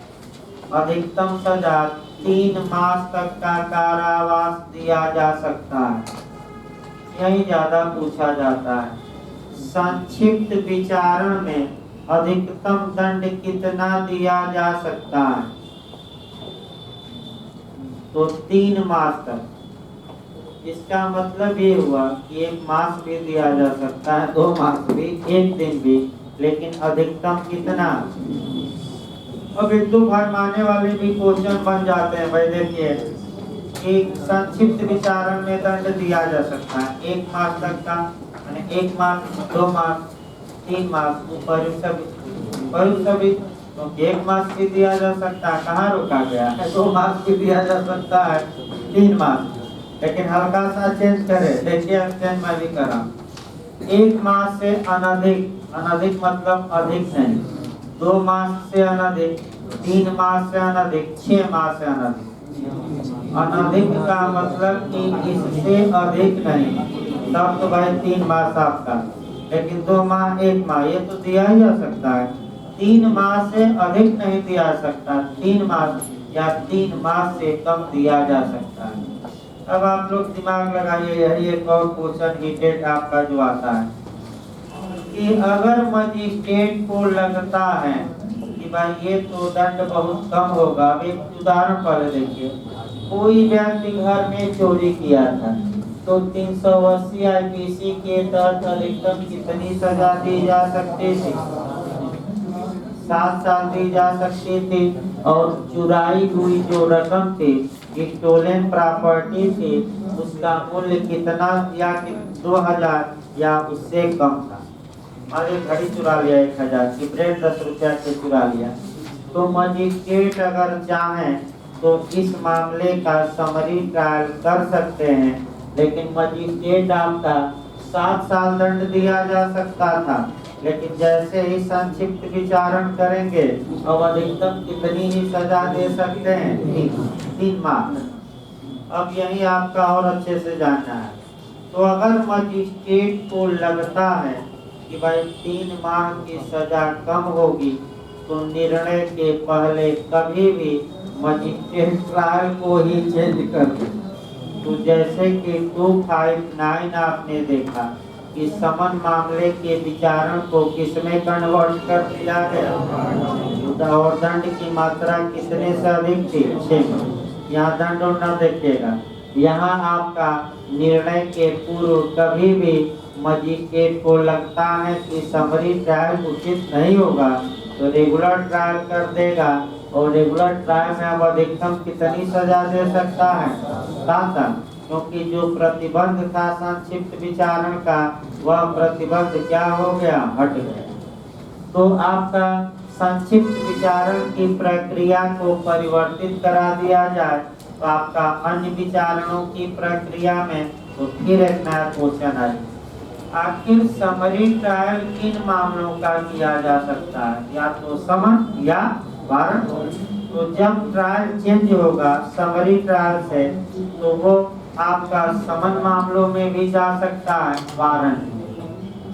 अधिकतम सजा 3 मास तक का कारावास दिया जा सकता है, यही ज्यादा पूछा जाता है। संक्षिप्त विचारण में अधिकतम दंड कितना दिया जा सकता है, तो 3 मास तक। इसका मतलब ये हुआ कि 1 मास भी दिया जा सकता है, 2 मास भी, 1 दिन भी, लेकिन अधिकतम कितना। अब हिंदू भाई मानने वाले भी क्वेश्चन बन जाते हैं भाई। देखिए कि संक्षिप्त विचारण में दंड दिया जा सकता है 1 मास तक का, 1 मास, 2 मास, 3 मास, ऊपर सभी तो 1 मास भी दिया जा सकता है, कहाँ रोका गया है, 2 मास भी दिया जा सकता है, 3 मास। लेकिन हल्का सा चेंज करें, देखिए चेंज मैं भी करा, 1 मास से अनधिक, अनधिक मतलब अधिक नहीं, 2 मास से अनधिक, 3 मास से अनधिक, 6 मास से अनधिक। अनधिक का मतलब कि इससे अधिक नहीं, तब तो भाई 3 मास आपका, लेकिन 2 माह, 1 माह ये तो दिया ही जा सकता है। 3 मास से अधिक नहीं दिया जा सकता, 3 मास या 3 मास से कम दिया जा सकता है। अब आप लोग दिमाग लगाइए, यही एक और क्वेश्चन हीटेड आपका जो आता है कि अगर मजिस्ट्रेट को लगता है कि भाई ये तो दंड बहुत कम होगा। अब एक उदाहरण पहले देखिए, कोई व्यक्ति घर में चोरी किया था तो 380 आईपीसी के तहत अधिकतम कितनी सजा दी जा सकती थी? 7 साल दी जा सकती थी। और चुराई हुई जो रकम थी, स्टोलन प्रॉपर्टी थी, उसका मूल्य कितना या 2000 या उससे कम था। और एक घड़ी चुरा लिया 1000 की, ब्रेड 10 रुपया से चुरा लिया, तो मजिस्ट्रेट अगर चाहें तो इस मामले का समरी ट्रायल कर सकते हैं। लेकिन मजिस्ट्रेट आपका 7 साल दंड दिया जा सकता था, लेकिन जैसे ही संक्षिप्त विचारण करेंगे अब अधिकतम कितनी ही सजा दे सकते हैं? 3 माह। अब यही आपका और अच्छे से जानना है। तो अगर मजिस्ट्रेट को लगता है कि भाई 3 माह की सजा कम होगी, तो निर्णय के पहले कभी भी मजिस्ट्रेट ट्रायल को ही चेंज कर दे। तो जैसे कि 259 आपने देखा कि समन मामले के विचारण को किसमें कन्वर्ट कर दिया गया और दंड की मात्रा कितने से अधिक थी? 6। यहाँ दंड और न देखिएगा, यहाँ आपका निर्णय के पूर्व कभी भी मजिस्ट्रेट को लगता है कि समरी ट्रायल उचित नहीं होगा तो रेगुलर ट्रायल कर देगा। और रेगुलर ट्रायल में अब अधिकतम कितनी सजा दे सकता है? 7 साल। क्योंकि जो प्रतिबंध था संक्षिप्त विचारण का, वह प्रतिबंध क्या हो गया? हट गया। तो आपका संक्षिप्त विचारण की प्रक्रिया को परिवर्तित करा दिया जाए तो आपका अन्य विचारणों की प्रक्रिया में तो फिर एक नया क्वेश्चन आए, आखिर समरी ट्रायल किन मामलों का किया जा सकता है? या तो समन या वारंट। तो जब ट्रायल चेंज होगा समरी ट्रायल से, तो वो आपका समन मामलों में भी जा सकता है वारंट,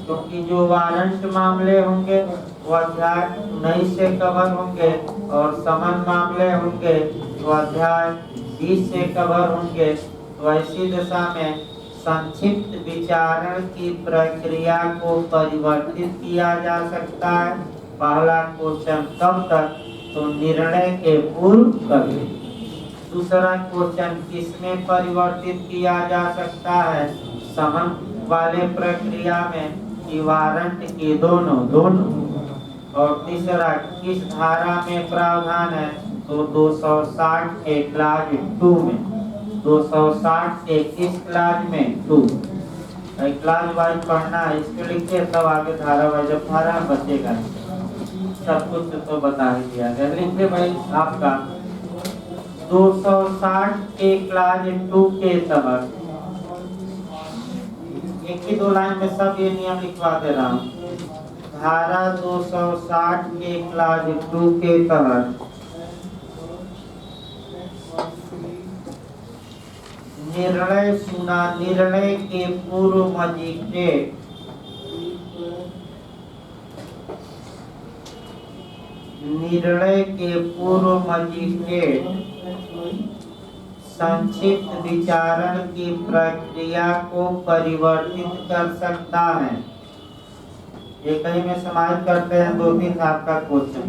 क्योंकि जो वारंट मामले होंगे वो अध्याय 19 से कवर होंगे और समन मामले होंगे तो अध्याय 20 से कवर होंगे। तो ऐसी दशा में संक्षिप्त विचारण की प्रक्रिया को परिवर्तित किया जा सकता है। पहला क्वेश्चन कब तक? तो निर्णय के पूर्व कभी। दूसरा क्वेश्चन किसमें परिवर्तित किया जा सकता है? समन वाले प्रक्रिया में कि वारंट के दोनों। और तीसरा किस धारा में प्रावधान है? तो 260 के क्लाज 2 में। 260 के किस क्लाज में? 2। क्लाज वाइज पढ़ना है, इसके लिखिए तब आगे धारा वाइज, जब धारा बचेगा सब कुछ तो बता ही दिया गया। लिखिए भाई आपका 260 के क्लाज 2 के तहत, एक ही 2 लाइन में सब ये नियम लिखवा दे रहा हूँ। धारा 260 के क्लाज 2 के तहत निर्णय सुना, निर्णय के पूर्व मजिस्ट्रेट संक्षिप्त विचारण की प्रक्रिया को परिवर्तित कर सकता है। एक ही में समाहित करते हैं 2-3 आपका क्वेश्चन।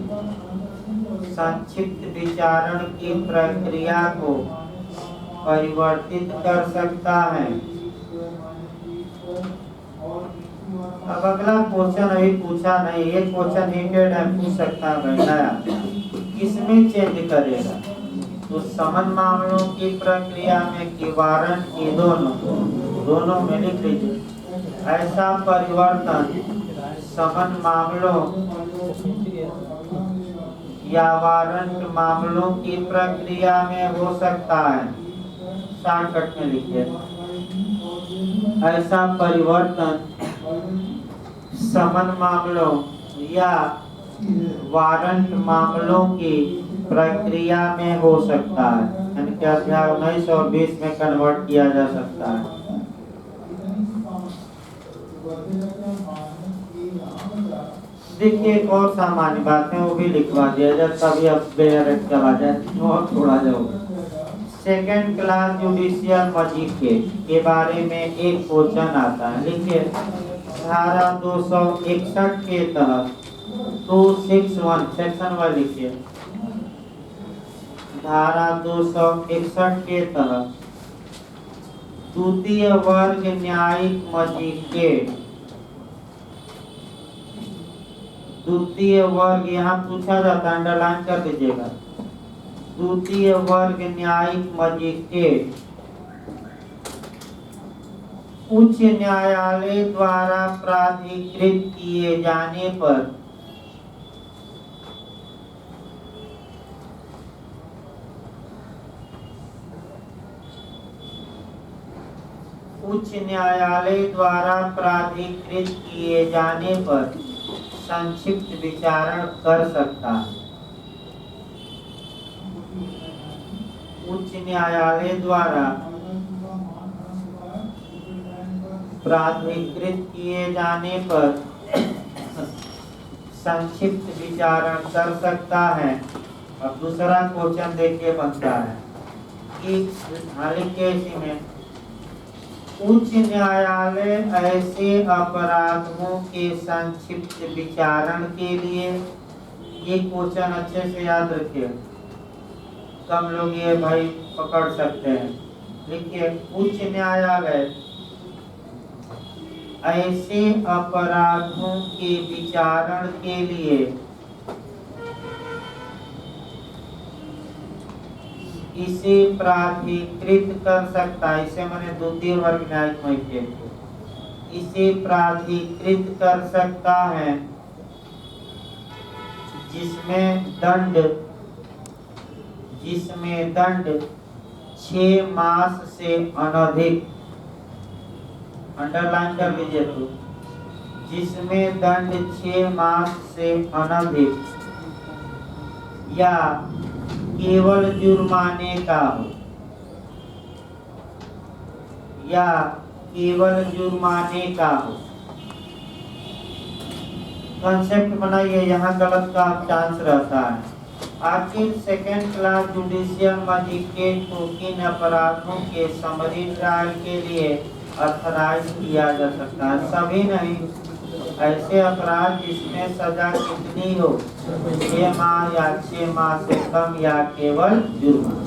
संक्षिप्त विचारण की प्रक्रिया को परिवर्तित कर सकता है। अब अगला क्वेश्चन अभी पूछा नहीं, ये क्वेश्चन हिंटेड है, पूछ सकता है नया, किसमें चेंज करेगा? तो समन मामलों की प्रक्रिया में कि वारंट की दोनों में लिख लीजिए। ऐसा परिवर्तन समन मामलों या वारंट मामलों की प्रक्रिया में हो सकता है। शॉर्टकट में लिखिए, ऐसा परिवर्तन समन मामलों या वारंट मामलों की प्रक्रिया में हो सकता है, यानी कि अध्याय 19 और 20 में कन्वर्ट किया जा सकता है। देखिए एक और सामान्य बात है, वो भी लिखवा दिया जाए, तभी अब बेहद चला जाए और थोड़ा जाओ। सेकेंड क्लास जुडिशियल मजिस्ट्रेट के बारे में एक क्वेश्चन आता है। लिखिए धारा 261 के तहत 261 सेक्शन 1 लिखिए। धारा 261 के तहत द्वितीय वर्ग न्यायिक मजिस्ट्रेट, द्वितीय वर्ग यहाँ पूछा जाता है, अंडरलाइन कर दीजिएगा। द्वितीय वर्ग न्यायिक मजिस्ट्रेट उच्च न्यायालय द्वारा प्राधिकृत किए जाने पर उच्च न्यायालय द्वारा प्राधिकृत किए जाने पर संक्षिप्त विचारण कर सकता है। उच्च न्यायालय द्वारा प्राधिकृत किए जाने पर संक्षिप्त विचारण कर सकता है। अब दूसरा क्वेश्चन देखिए बनता है कि इसी में उच्च न्यायालय ऐसे अपराधों के संक्षिप्त विचारण के लिए, ये क्वेश्चन अच्छे से याद रखिए, कम लोग ये भाई पकड़ सकते हैं। लिखिए उच्च न्यायालय ऐसे अपराधों के विचारण के लिए इसे प्राधिकृत कर सकता है। इसे मैंने द्वितीय वर्ग न्यायिक मजिस्ट्रेट को इसे प्राधिकृत कर सकता है जिसमें दंड 6 मास से अनधिक, अंडरलाइन कर लीजिए, तो जिसमें दंड 6 मास से अनधिक या केवल जुर्माने का हो, या केवल जुर्माने का हो। कंसेप्ट बनाइए, यहाँ गलत का चांस रहता है। आखिर सेकेंड क्लास जुडिशियल मजिस्ट्रेट को किन अपराधों के समरी ट्रायल के लिए ऑथराइज किया जा सकता है? सभी नहीं, ऐसे अपराध जिसमें सजा कितनी हो, 6 माह या 6 माह से कम या केवल जुर्माना।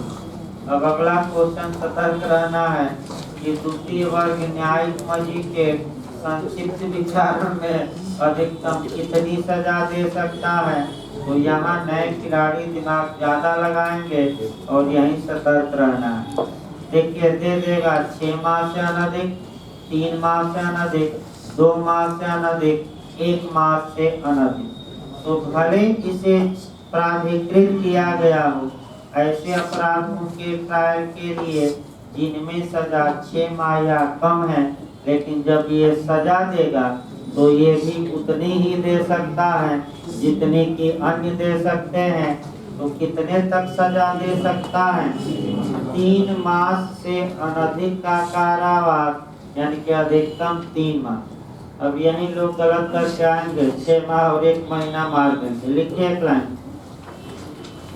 अब अगला क्वेश्चन सतर्क रहना है कि द्वितीय वर्ग न्यायिक मजिस्ट्रेट संक्षिप्त विचारण में अधिकतम कितनी सजा दे सकता है? तो यहाँ नए खिलाड़ी दिमाग ज्यादा लगाएंगे और यही सतर्क रहना है। देखिए दे देगा 6 माह से अनधिक, 3 माह से अनधिक, 2 माह से अनधिक, 1 माह से अनधिक। तो भले इसे प्राधिकृत किया गया हो ऐसे अपराधों के ट्रायल के लिए जिनमें सजा 6 माह या कम है, लेकिन जब ये सजा देगा तो ये भी उतनी ही दे सकता है जितनी कि अन्य दे सकते हैं। तो कितने तक सजा दे सकता है? 3 मास से अनधिक का कारावास, यानी कि अधिकतम 3 माह। अब यही लोग गलत करके आएंगे, 6 माह और 1 महीना मार देंगे। लिखिए एक लाइन,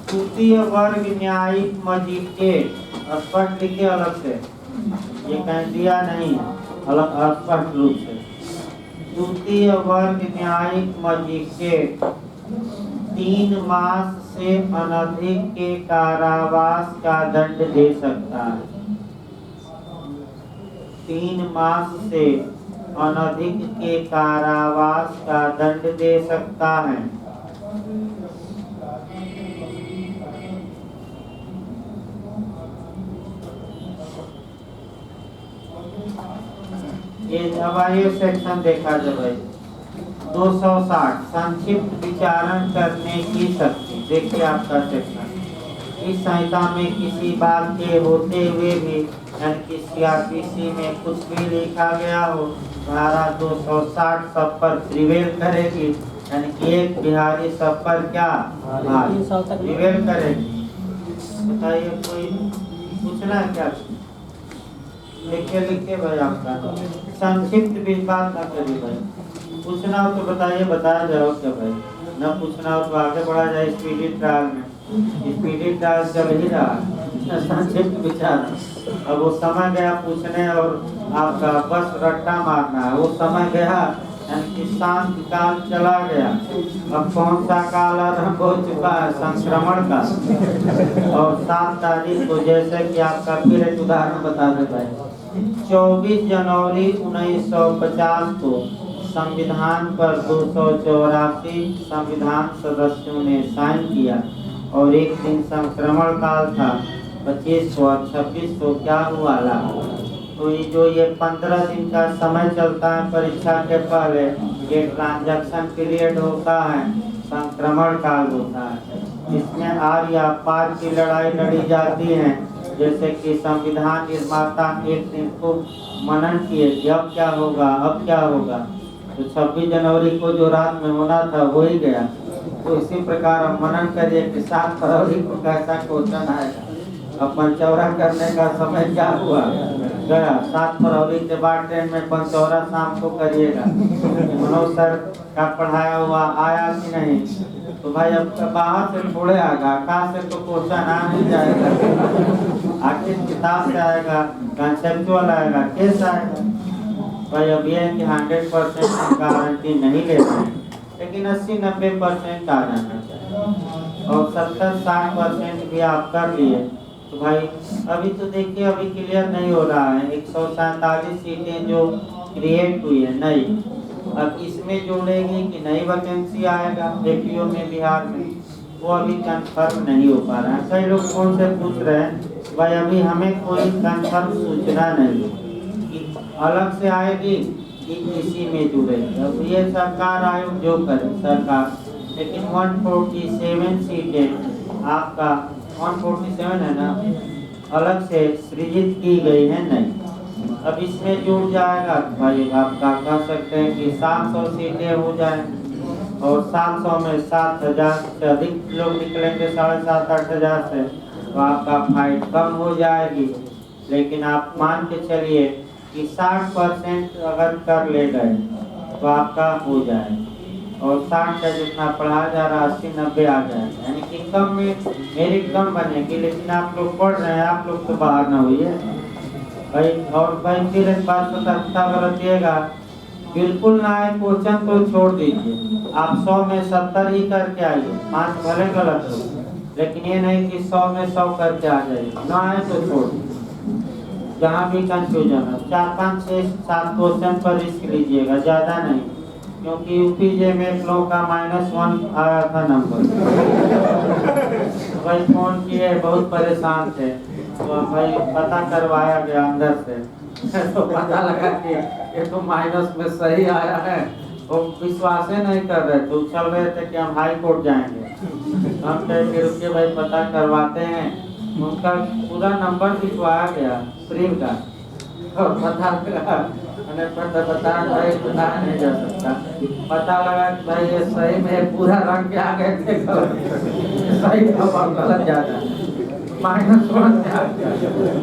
द्वितीय वर्ग न्यायिक मजिस्ट्रेट, स्पष्ट लिखिए अलग से, ये कह दिया नहीं है, अलग स्पष्ट रूप से। द्वितीय वर्ग न्यायिक मजिस्ट्रेट 3 मास से अनधिक के कारावास का दंड दे सकता है। 3 मास से अनधिक के कारावास का दंड दे सकता है। ये हवाई सेक्शन देखा जाए भाई 260 संक्षिप्त विचारण करने की शक्ति। देखिए आपका सेक्शन, इस संहिता में किसी बात के होते हुए भी यानी कि सीआरपीसी में कुछ भी लिखा गया हो, धारा 260 सब पर प्रिवेल करेगी, यानी कि एक बिहारी सब पर क्या प्रिवेल करेगी। बताइए कोई पूछना है क्या? लिखिए भाई आपका संक्षिप्त भी बात ना करिए भाई, पूछना हो तो बताइए, बताया जाओ क्या भाई, न पूछना हो तो आगे बढ़ा जाए। स्पीडी ट्रायल में स्पीडी ट्रायल चल ही रहा है। संक्षिप्त विचार। अब वो समय गया पूछने और आपका बस रट्टा मारना है, वो समय गया यानी कि शांत काल चला गया। अब कौन सा काल आरंभ हो चुका है? संक्रमण का। और 7 तारीख को जैसे कि आपका फिर एक उदाहरण बता दे भाई, 24 जनवरी 1950 को संविधान पर 284 संविधान सदस्यों ने साइन किया और एक दिन संक्रमण काल था 25 और 26 को क्या हुआ लागू। तो ये 15 दिन का समय चलता है परीक्षा के पहले, ये ट्रांजैक्शन पीरियड होता है, संक्रमण काल होता है। इसमें आर या पार की लड़ाई लड़ी जाती है। जैसे कि संविधान निर्माता एक दिन को मनन किए कि अब क्या होगा, अब क्या होगा। तो 26 जनवरी को जो रात में होना था हो ही गया। तो इसी प्रकार हम मनन करिए कि 7 फरवरी को कैसा क्वेश्चन आएगा। अब पंचौरा करने का समय क्या हुआ, गया। 7 फरवरी के बाद ट्रेन में पंचौरा शाम को करिएगा। मनोज सर का पढ़ाया हुआ आया कि नहीं? तो भाई अब बाहर से थोड़े आएगा, आकाश से तो क्वेश्चन आ नहीं जाएगा। आखिर किताब से आएगा, कंसेप्चुअल आएगा, केस आएगा। भाई अब ये है कि 100% गारंटी नहीं लेते हैं, लेकिन 80-90% आ जाना चाहिए। और 70-60% भी आप कर लिए तो भाई अभी तो देखिए अभी क्लियर नहीं हो रहा है। 147 सीटें जो क्रिएट हुई है नई, अब इसमें जोड़ेंगे कि नई वैकेंसी आएगा एपीओ में बिहार में, वो अभी कंफर्म नहीं हो पा रहा है। कई लोग फोन से पूछ रहे हैं भाई अभी हमें कोई कंफर्म सूचना नहीं है कि अलग से आएगी कि इसी में जुड़ेगी। अब ये सरकार आयोग जो करे सरकार, लेकिन 147 सीटें आपका 147 है ना, अलग से सृजित की गई है नहीं। अब इसमें जुड़ जाएगा भाई आपका कह सकते हैं कि 700 सीटें हो जाए और 700 में 7000 से अधिक लोग निकलेंगे 7,500-8,000 से, तो आपका फाइट कम हो जाएगी। लेकिन आप मान के चलिए कि 60% अगर कर ले गए तो आपका हो जाए, और 60 का जितना पढ़ा जा रहा 80-90 आ जाएगा, यानी कि कम में मेरिट कम बनेगी। लेकिन आप लोग पढ़ रहे हैं, आप लोग तो बाहर ना होइए भाई। और भाई फिर एक बात सतर्कता बरतिएगा, बिल्कुल ना आए क्वेश्चन तो छोड़ दीजिए। आप 100 में 70 ही करके आइए, 5 भले गलत हो, लेकिन ये नहीं कि 100 में 100 करके आ जाइए। ना आए तो छोड़ दीजिए। जहाँ भी कंफ्यूजन है 4, 5, 6, 7 क्वेश्चन पर रिस्क लीजिएगा, ज़्यादा नहीं, क्योंकि यूपीजे में एक लोगों का -1 आया था नंबर। भाई फोन किए बहुत परेशान थे, तो भाई पता करवाया गया अंदर से तो पता लगा कि ये तो माइनस में सही आया है। वो विश्वास नहीं कर रहे थे, उछल रहे थे कि हम हाई कोर्ट जाएंगे। हम कहे कि रुकिए भाई पता करवाते हैं। उनका पूरा नंबर लिखवाया गया प्रिंट का, और पता लगा बता भाई बता नहीं जा सकता। पता लगा कि भाई ये सही में पूरा रंग के आ गए थे, सही गलत ज्यादा -1।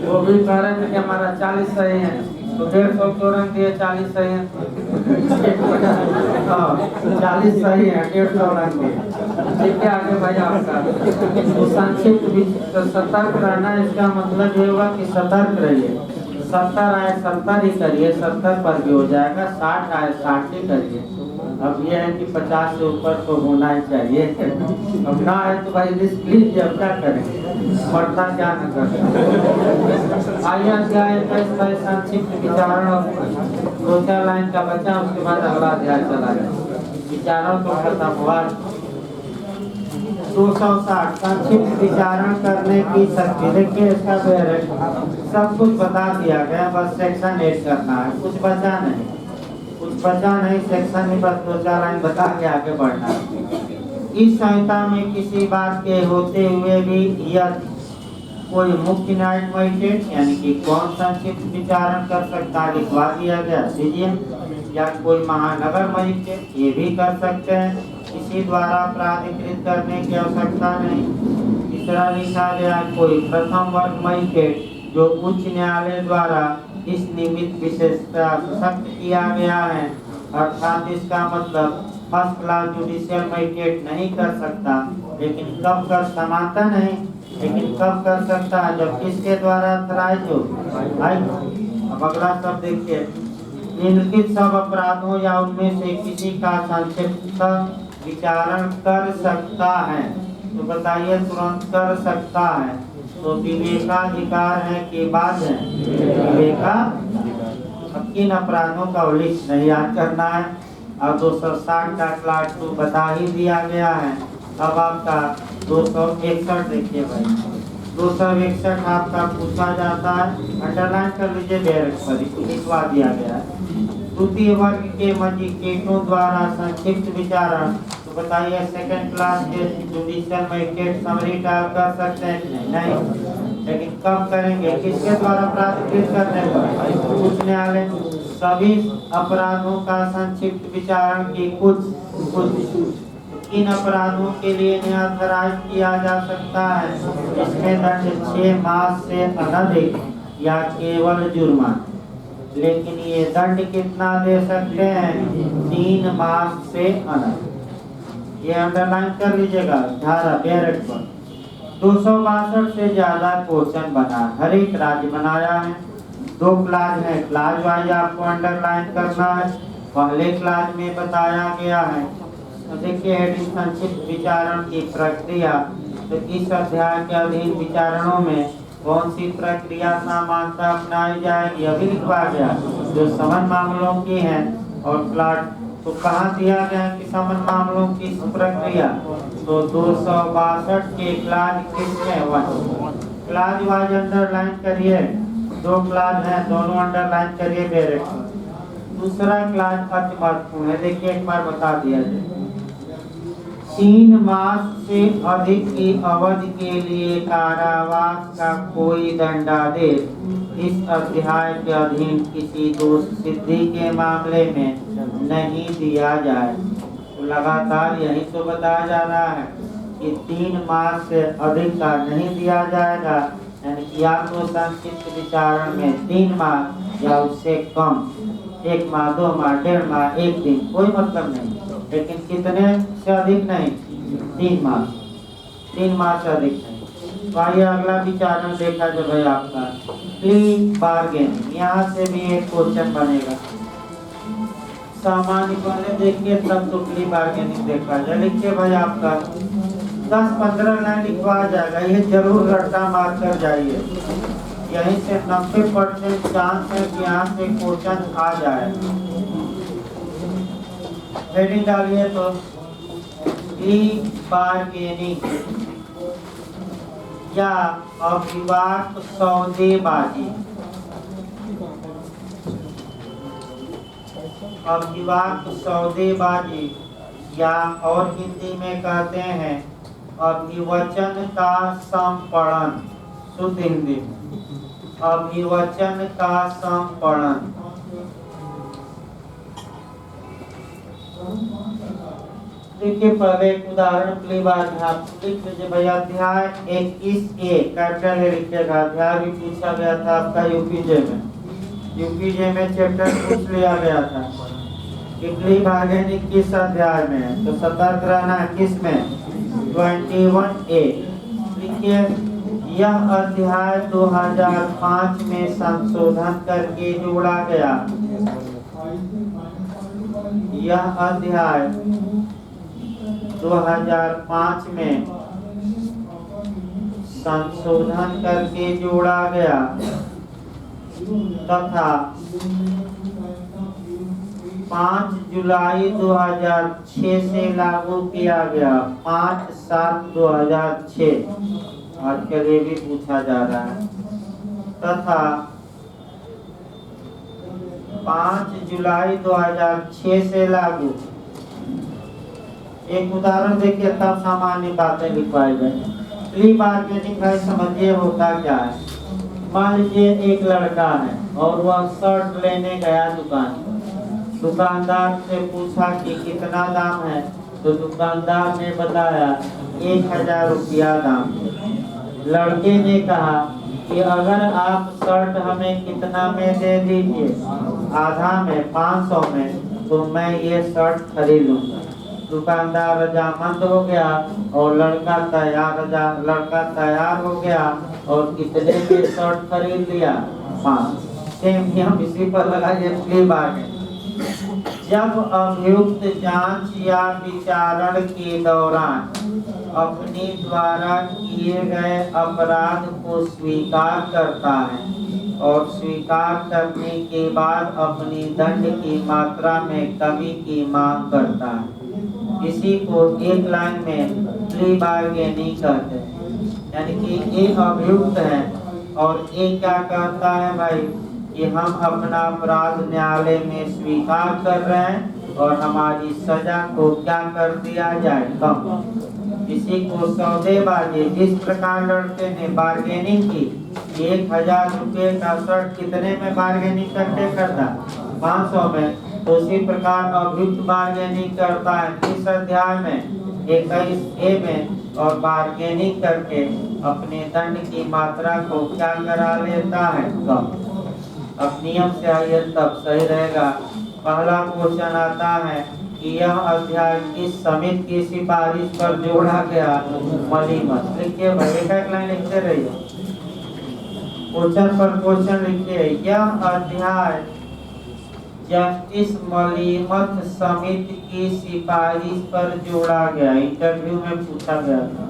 वो भी कह रहे थे कि हमारा 40 सही है, तो 150 क्यों रंग दिए, 40 सही है। 40 सही है, 150 रंग दिए। ठीक है आगे भाई आपका तो संक्षिप्त सतर्क रहना, इसका मतलब ये होगा कि सतर्क रहिए। 70 आए 70 ही करिए, 70 पर भी हो जाएगा। 60 आए 60 ही करिए। अब ये है कि 50 से ऊपर तो होना ही चाहिए। अब ना है तो भाई रिस्क लीजिए, अब क्या करेंगे, पढ़ता क्या न कर। आइए अध्याय 21 संक्षिप्त विचारण, 2-4 लाइन का बचा, उसके बाद अगला अध्याय चला जाए। विचारण तो खत्म हुआ। 260 संक्षिप्त विचारण करने की शक्ति। देखिए इसका सब कुछ बता दिया गया, बस सेक्शन 8 करना है, कुछ बचा नहीं, कुछ बचा नहीं सेक्शन ही, बस 2-4 लाइन बता के आगे बढ़ना है। इस संहिता में किसी बात के होते हुए भी यदि कोई मुख्य न्यायिक मजिस्ट्रेट यानी कि कौन संक्षिप्त विचारण कर सकता है, लिखवा दिया गया सीजीएम, या कोई महानगर मजिस्ट्रेट ये भी कर सकते हैं, किसी द्वारा प्राधिकृत करने की आवश्यकता नहीं। तीसरा लिखा गया कोई प्रथम वर्ग मजिस्ट्रेट जो उच्च न्यायालय द्वारा इस निमित्त विशेषता सख्त किया गया है, अर्थात इसका मतलब फर्स्ट क्लास जुडिशियल मजिस्ट्रेट नहीं कर सकता, लेकिन कब कर समानता नहीं, लेकिन कब कर सकता है जब किसके द्वारा ऑथराइज हो। अब अगला सब देखिए, निम्नलिखित सब अपराधों या उनमें से किसी का संक्षिप्त विचारण कर सकता है, तो बताइए तुरंत कर सकता है। तो विवेकाधिकार है कि बात है विवेका। अब किन अपराधों का उल्लेख नहीं याद करना है, और 260 का क्लास 2 बता ही दिया गया है। अब आपका 261 देखिए भाई, 261 आपका पूछा जाता है, अंडरलाइन कर लीजिए, डायरेक्ट पर लिखवा दिया गया है। द्वितीय वर्ग के मजिस्ट्रेटों द्वारा संक्षिप्त विचारण, तो बताइए सेकंड क्लास के जुडिशियल मजिस्ट्रेट समरी टाइप कर सकते हैं कि नहीं, लेकिन कब करेंगे, किसके द्वारा प्राधिकृत करने पर, उच्च न्यायालय। सभी अपराधों का संक्षिप्त विचारण की कुछ इन अपराधों के लिए न्यायाधीश किया जा सकता है, इसमें दंड 6 मास से अनधिक या केवल जुर्माना। लेकिन ये दंड कितना दे सकते हैं, 3 मास से अनधिक। ये अंडरलाइन कर लीजिएगा धारा 62 पर। 262 से ज्यादा क्वेश्चन बना, हर एक राज्य बनाया है। 2 क्लास है, क्लास वाइज आपको अंडरलाइन करना है। पहले क्लास में बताया गया है, तो देखिए हेडिंग संक्षिप्त विचारण की प्रक्रिया। तो इस अध्याय के अधीन विचारणों में कौन सी प्रक्रिया सामान्यतः अपनाई जाएगी, अभी लिखवा गया जो समन मामलों की है। और प्लाट तो कहाँ दिया गया कि समन मामलों की प्रक्रिया, तो 262 के क्लास किसमें 1 क्लास वाइज अंडरलाइन करिए। 2 क्लास है, दोनों अंडरलाइन करिए डायरेक्ट। दूसरा क्लास अति महत्वपूर्ण है, देखिए एक बार बता दिया जाए। 3 मास से अधिक की अवधि के लिए कारावास का कोई दंडादेश इस अध्याय के अधीन किसी दोष सिद्धि के मामले में नहीं दिया जाए। तो लगातार यही तो बताया जा रहा है कि 3 मास से अधिक का नहीं दिया जाएगा, यानी कि या तो संक्षिप्त विचारण में 3 मास या उससे कम, 1 माह 2 माह 1.5 माह 1 दिन, कोई मतलब नहीं। लेकिन कितने से अधिक नहीं, 3 माह, 3 माह से अधिक नहीं। तो आइए अगला विचारण देखा जो भाई आपका प्ली बार्गेनिंग। यहाँ से भी एक क्वेश्चन बनेगा सामान्य, पहले देखिए तब तो प्ली बार्गेनिंग देखा जाए। लिखिए भाई आपका 10-15 लाइन लिखवा जाएगा, ये जरूर रट्टा मार कर जाइए। यहीं से 90% चांस है कि यहाँ से क्वेश्चन आ जाए। हेडिंग डालिए तो प्ली बार्गेनिंग या अविवाद सौदेबाजी। अविवाद सौदेबाजी या और हिंदी में कहते हैं अभिवचन का संपणन, शुद्ध हिंदी अभिवचन का संपणन। देखिए पहले एक उदाहरण प्ली बार आप लिख लीजिए भैया। अध्याय 21A कैपिटल ए लिखिएगा। अध्याय भी पूछा गया था आपका यूपीजे में चैप्टर पूछ लिया गया था कि प्ली बार्गेनिंग किस अध्याय में है, तो सतर्क रहना है किस में, 21A। लिखिए यह अध्याय 2005 में संशोधन करके जोड़ा गया। यह अध्याय 2005 में संशोधन करके जोड़ा गया तथा 5 जुलाई 2006 से लागू किया गया। 5/7/2006 आजकल ये भी पूछा जा रहा है। तथा 5 जुलाई 2006 से लागू। एक उदाहरण देखिए तब सामान्य बातें लिखवाई गई। प्ली बार्गेनिंग भाई समझिए होता क्या है। मान लीजिए एक लड़का है और वह शर्ट लेने गया दुकानदार से पूछा कि कितना दाम है, तो दुकानदार ने बताया 1000 रुपया दाम। लड़के ने कहा कि अगर आप शर्ट हमें कितना में दे दीजिए, आधा में 500 में, तो मैं ये शर्ट खरीद लूंगा। दुकानदार रजामंद हो गया और लड़का तैयार हो गया और कितने के शर्ट खरीद लिया 5। सेम नियम इसी पर लगाइए प्ली बार्गेनिंग। जब अभियुक्त जांच या विचारण के दौरान अपने द्वारा किए गए अपराध को स्वीकार करता है और स्वीकार करने के बाद अपनी दंड की मात्रा में कमी की मांग करता है, इसी को एक लाइन में प्ली बार्गेनिंग कहते हैं। यानी कि ये अभियुक्त है और ये क्या कहता है भाई कि हम अपना अपराध न्यायालय में स्वीकार कर रहे हैं और हमारी सजा को क्या कर दिया जाए, कम। इसी को सौदेबाजी, जिस प्रकार लड़के ने बार्गेनिंग की 1000 रुपये का शर्ट कितने में बार्गेनिंग करके करता 500 में, तो उसी प्रकार अभियुक्त बार्गेनिंग करता है 30 अध्याय में 21A में और बार्गेनिंग करके अपने दंड की मात्रा को क्या करा लेता है, कम। अब नियम से आइए तब सही रहेगा। पहला क्वेश्चन आता है कि यह अध्याय किस समिति की सिफारिश पर जोड़ा गया, मलीमत। लिखिए भाई, एक लाइन लिखते रहिए, क्वेश्चन पर क्वेश्चन लिखिए। यह अध्याय जस्टिस मलीमत समिति की सिफारिश पर जोड़ा गया, इंटरव्यू में पूछा गया था।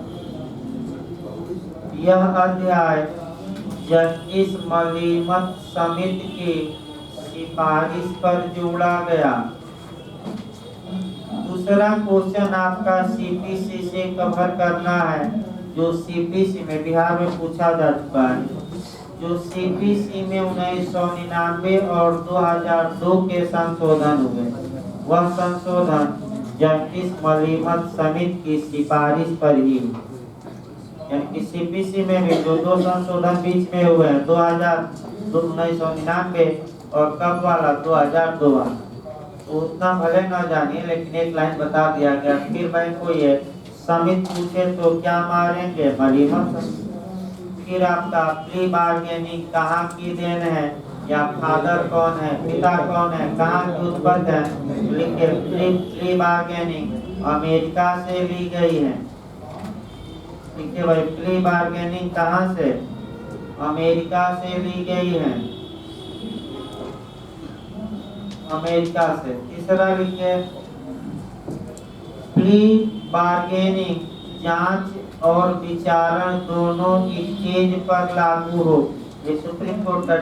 यह अध्याय जस्टिस मलीमत समिति की सिफारिश पर जोड़ा गया। दूसरा क्वेश्चन आपका सीपीसी से कवर करना है, जो सीपीसी में बिहार में पूछा जा चुका है, जो सीपीसी में 1999 और 2002 के संशोधन हुए। वह संशोधन जस्टिस मलीमत समिति की सिफारिश पर ही हुए। यानी सीपीसी में भी जो 2 संशोधन बीच में हुए हैं, 1999 और कब वाला 2002 वाला, तो उतना भले ना जानिए लेकिन एक लाइन बता दिया गया। फिर भाई को ये समिति पूछे तो क्या मारेंगे, मलीमत। फिर आपका प्ली बार्गेनिंग कहाँ की देन है, या फादर कौन है, पिता कौन है, कहाँ की उत्पत्ति है, लिखे प्ली बार्गेनिंग अमेरिका से ली गई है। देखिए भाई, प्ली बार्गेनिंग कहाँ से, अमेरिका से ली गई है, अमेरिका से। तीसरा लिखिए, प्ली बार्गेनिंग जांच और विचारण दोनों स्टेज पर लागू हो। ये सुप्रीम कोर्ट का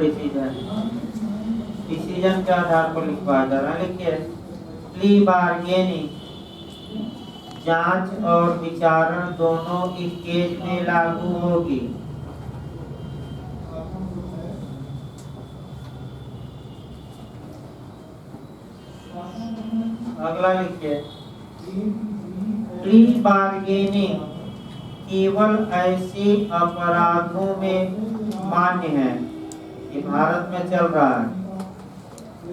डिसीजन के आधार पर लिखवाया जा रहा है। लिखिए, प्ली बार्गेनिंग जांच और विचारण दोनों स्टेज में लागू होगी। अगला लिखिए, प्ली बार्गेनिंग केवल ऐसे अपराधों में मान्य है, ये भारत में चल रहा है।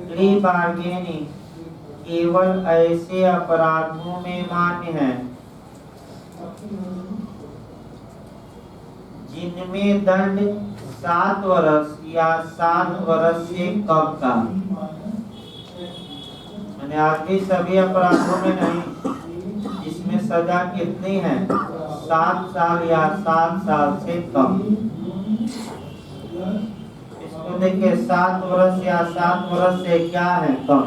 प्ली बार्गेनिंग केवल ऐसे अपराधों में मान्य है जिनमें दंड 7 वर्ष या 7 वर्ष से कम का। मैंने आज भी सभी अपराधों में नहीं, जिसमें सजा कितनी है, 7 साल या 7 साल से कम। इसको देखिए, 7 वर्ष या 7 वर्ष से क्या है, कम।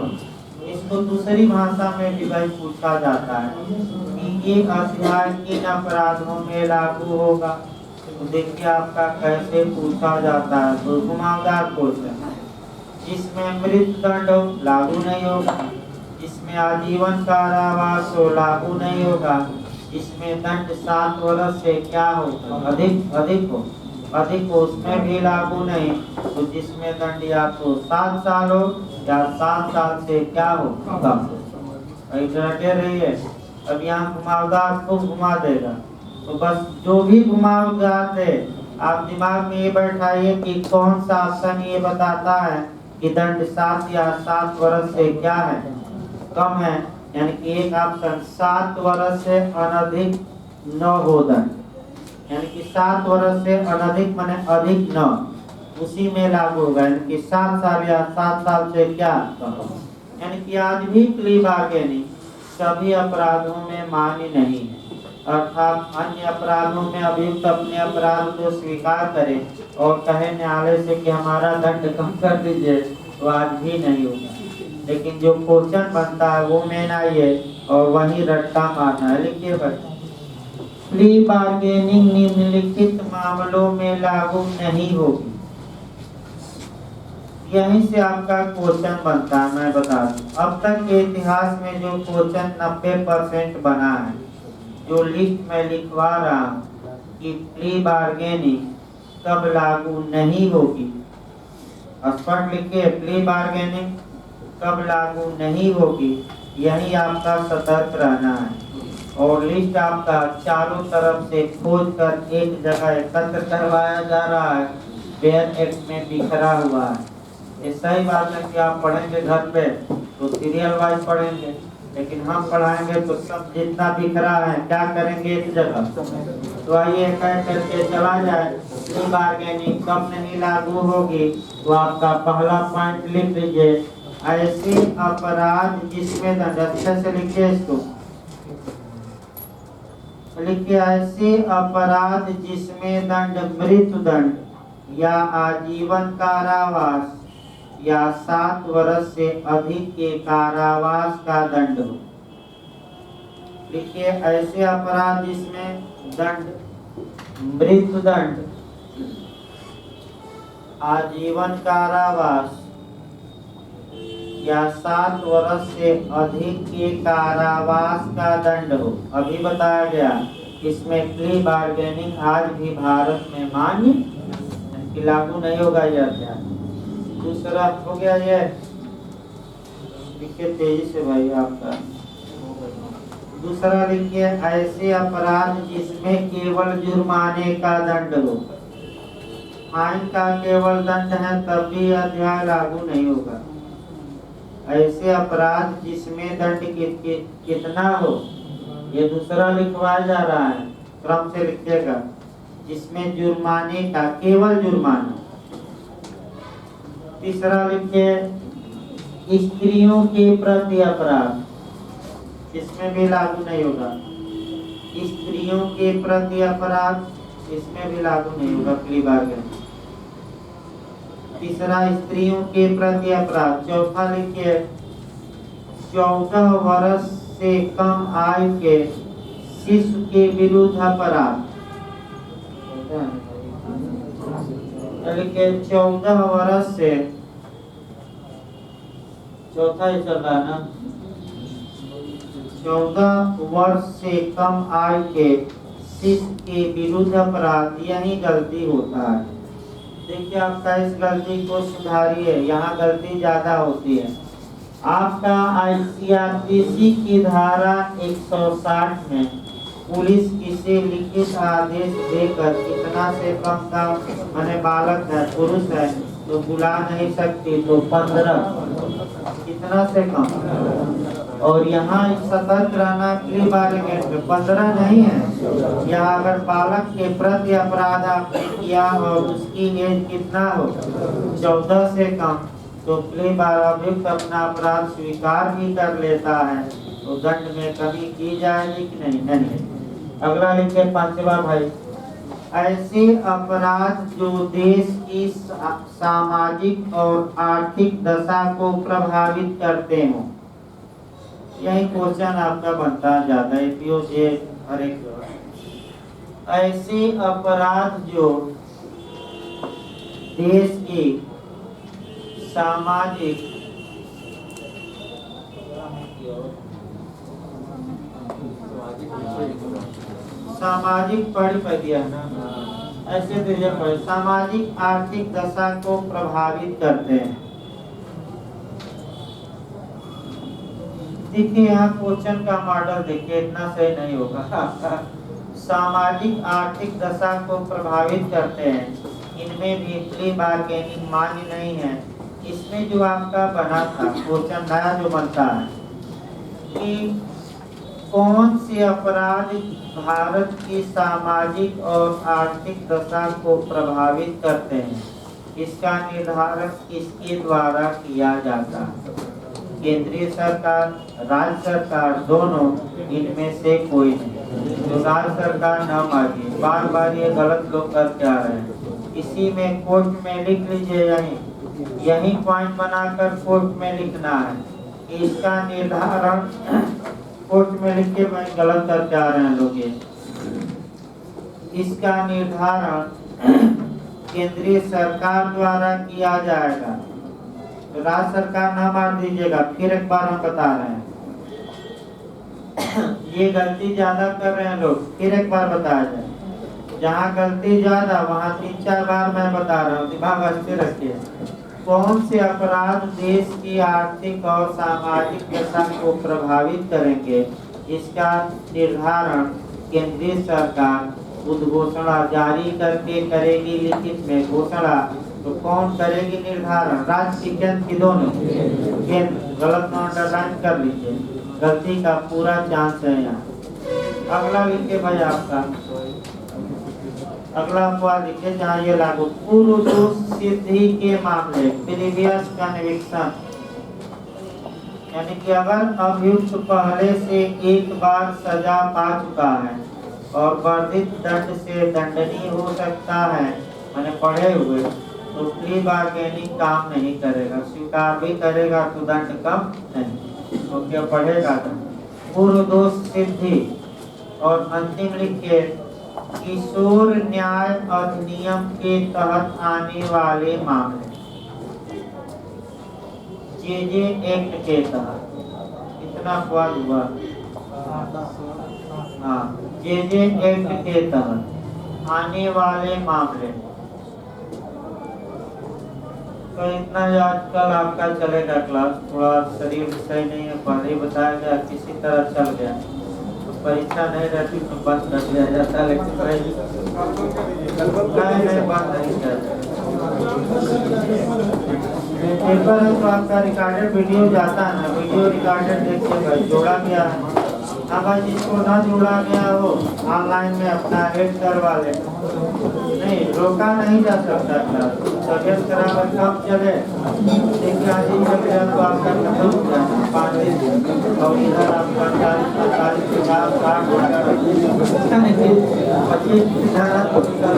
इसको दूसरी भाषा में भी भाई पूछा जाता है कि ये अध्याय किन अपराधों में लागू होगा। तो देखिए आपका कैसे पूछा जाता है, तो घुमावदार क्वेश्चन। जिसमें मृत्युदंड हो, लागू नहीं होगा। जिसमें आजीवन कारावास हो, लागू नहीं होगा। जिसमें दंड 7 वर्ष से क्या हो, अधिक हो, उसमें भी लागू नहीं। तो जिसमें दंड या तो 7 साल हो या 7 साल से क्या हो, कम। डटे रहिए, अब यहाँ घुमावदार खूब घुमा देगा, तो बस जो भी घुमावदार दे आप दिमाग में ये बैठाइए कि कौन सा ऑप्शन ये बताता है कि दंड 7 या 7 वर्ष से क्या है, कम है। यानी कि एक ऑप्शन 7 वर्ष से अनधिक न हो दंड, यानी कि 7 वर्ष से अनधिक माने अधिक न, उसी में लागू होगा। यानी कि 7 साल या 7 साल से क्या कम। यानी कि आज भी प्ली बार्गेनिंग सभी अपराधों में मान्य नहीं है, अर्थात अन्य अपराधों में अभियुक्त अपने अपराध को स्वीकार करे और कहे न्यायालय से कि हमारा दंड कम कर दीजिए, तो आज भी नहीं होगा। लेकिन जो क्वेश्चन बनता है वो मेन आई है और वही रट्टा मारना है। लिखिए बच्चे, प्ली बार्गेनिंग निम्नलिखित मामलों में लागू नहीं होगी। यहीं से आपका क्वेश्चन बनता है। मैं बता दूं, अब तक के इतिहास में जो क्वेश्चन 90% बना है, जो लिस्ट में लिखवा रहा हूं कि प्ली बार्गेनिंग कब लागू नहीं होगी, स्पष्ट लिखिए, प्ली बार्गेनिंग कब लागू नहीं होगी, यही आपका सतर्क रहना है। और लिस्ट आपका चारों तरफ से खोज कर एक जगह एकत्र करवाया जा रहा है, बेयर एक्ट में बिखरा हुआ है। ये सही बात है कि आप पढ़ेंगे घर पे तो सीरियल वाइज पढ़ेंगे, लेकिन हम पढ़ाएंगे तो सब जितना बिखरा है क्या करेंगे एक जगह। तो आइए कह करके चला जाए, प्ली बार्गेनिंग कब नहीं लागू होगी। तो आपका पहला पॉइंट लिख लीजिए, ऐसे अपराध जिसमें दंड, अच्छे से लिखिए इसको, लिखिए ऐसे अपराध जिसमें दंड मृत्युदंड या आजीवन कारावास या 7 वर्ष से अधिक के कारावास का दंड हो। लिखिए ऐसे अपराध जिसमें दंड मृत्युदंड, आजीवन कारावास या 7 वर्ष से अधिक के कारावास का दंड हो। अभी बताया गया इसमें प्ली बार्गेनिंग आज भी भारत में मान्य लागू नहीं होगा। यह अध्याय दूसरा हो गया। ये लिखिए तेजी से भाई आपका दूसरा लिखिए, ऐसे अपराध जिसमें केवल जुर्माने का दंड हो। फाइन का केवल दंड है तब भी अध्याय लागू नहीं होगा। ऐसे अपराध जिसमें दंड कितना हो, ये दूसरा लिखवाया जा रहा है, क्रम से लिखिएगा, जिसमें जुर्माने का केवल जुर्माना। तीसरा लिखिए, स्त्रियों के प्रति अपराध, इसमें भी लागू नहीं होगा। स्त्रियों के प्रति अपराध, इसमें भी लागू नहीं होगा प्ली बार्गेनिंग। तीसरा स्त्रियों के प्रति अपराध। चौथा लिखिए, 14 वर्ष से कम आयु के शिशु के विरुद्ध अपराध। लिखिए 14 वर्ष से, चौथा ही चल रहा है ना, 14 वर्ष से कम आयु के शिशु के विरुद्ध अपराध, यही गलती होता है। देखिए आपका इस गलती को सुधारिए, यहाँ गलती ज्यादा होती है। आपका ICRPC की धारा 160 में पुलिस किसी लिखित आदेश देकर कितना से कम का माने बालक है, पुरुष है तो बुला नहीं सकती, तो 15 कितना से कम। और यहाँ सतर्क रहना प्ली बार्गेनिंग में 15 नहीं है। यहाँ अगर बालक के प्रति अपराध आपने किया और उसकी एज कितना हो, 14 से कम, तो प्ली बार्गेनिंग अपना अपराध स्वीकार भी कर लेता है, तो दंड में कमी की जाएगी कि नहीं? नहीं। अगला लिखे पांचवा भाई, ऐसे अपराध जो देश की सामाजिक और आर्थिक दशा को प्रभावित करते हों। यही क्वेश्चन आपका बनता जाता है पीओजे हर एक। ऐसे अपराध जो देश की सामाजिक पढ़ दिया ना, ऐसे दीजिए, सामाजिक आर्थिक दशा को प्रभावित करते हैं। देखिए यहाँ क्वेश्चन का मॉडल देखिए, इतना सही नहीं होगा। सामाजिक आर्थिक दशा को प्रभावित करते हैं, इनमें भी प्ली बार्गेनिंग मान्य नहीं है। इसमें जो आपका बना था क्वेश्चन नया जो बनता है कि कौन से अपराध भारत की सामाजिक और आर्थिक दशा को प्रभावित करते हैं, इसका निर्धारण किसके द्वारा किया जाता है। केंद्रीय सरकार, राज्य सरकार दोनों, इनमें से कोई नहीं। तो राज्य सरकार न मांगे, बार बार ये गलत लोग करके आ रहे हैं। इसी में कोर्ट में लिख लीजिए, यही पॉइंट बनाकर कोर्ट में लिखना है कि इसका निर्धारण कोर्ट में लिख के गलत करके आ रहे हैं लोग। ये इसका निर्धारण केंद्रीय सरकार द्वारा किया जाएगा। तो राज्य सरकार ना मार दीजिएगा, फिर एक बार हम बता रहे हैं। ये गलती ज्यादा कर रहे हैं लोग, फिर एक बार बताया जाए। जहाँ गलती ज्यादा वहाँ 3-4 बार मैं बता रहा हूँ, दिमाग अच्छे रखिए। कौन से अपराध देश की आर्थिक और सामाजिक दशा को प्रभावित करेंगे, इसका निर्धारण केंद्रीय सरकार उद्घोषणा जारी करके करेगी। लिखित में घोषणा तो कौन करेगी निर्धारण, राज्य की केंद्र की दोनों। केंद्र गलत अंडरलाइन कर लीजिए, गलती का पूरा चांस है यहाँ। अगला लिखिए भाई आपका, अगला अपवाद लिखिए जहाँ ये लागू। पूर्व दोष सिद्धि के मामले, प्रीवियस कन्विक्शन, यानी कि अगर अभियुक्त पहले से एक बार सजा पा चुका है और वर्धित दंड से दंडनीय हो सकता है, मैंने पढ़े हुए, तो प्ली बार्गेनिंग काम नहीं करेगा। स्वीकार भी करेगा तो दंड कम नहीं, तो क्या पढ़ेगा दंड। पूर्व दोष सिद्धि और अंतिम लिखिए किशोर न्याय अधिनियम के तहत आने वाले मामले, जेजे एक्ट के तहत। कितना अपवाद हुआ? हाँ, जेजे एक्ट के तहत आने वाले मामले। तो इतना आजकल आपका चलेगा क्लास, थोड़ा शरीर सही नहीं है, पहले बताया गया किसी तरह चल गया, तो परीक्षा नहीं रहती तो बंद कर दिया जाता, लेकिन नहीं बंद नहीं किया पेपर है तो आपका रिकॉर्डेड वीडियो जाता है ना, वीडियो रिकॉर्डेड देखिए भाई, जोड़ा गया है। हाँ भाई, जिसको ना जोड़ा गया हो ऑनलाइन में अपना एड करवा ले, नहीं रोका नहीं जा सकता क्लास। तबियत खराब है कब चले, देखिए आज ही चल गया तो आपका खत्म हो जाना 5 दिन, और इधर आपका 40-45 50 60 25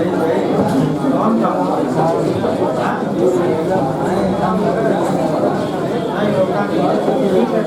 नहीं रोका नहीं, ठीक है,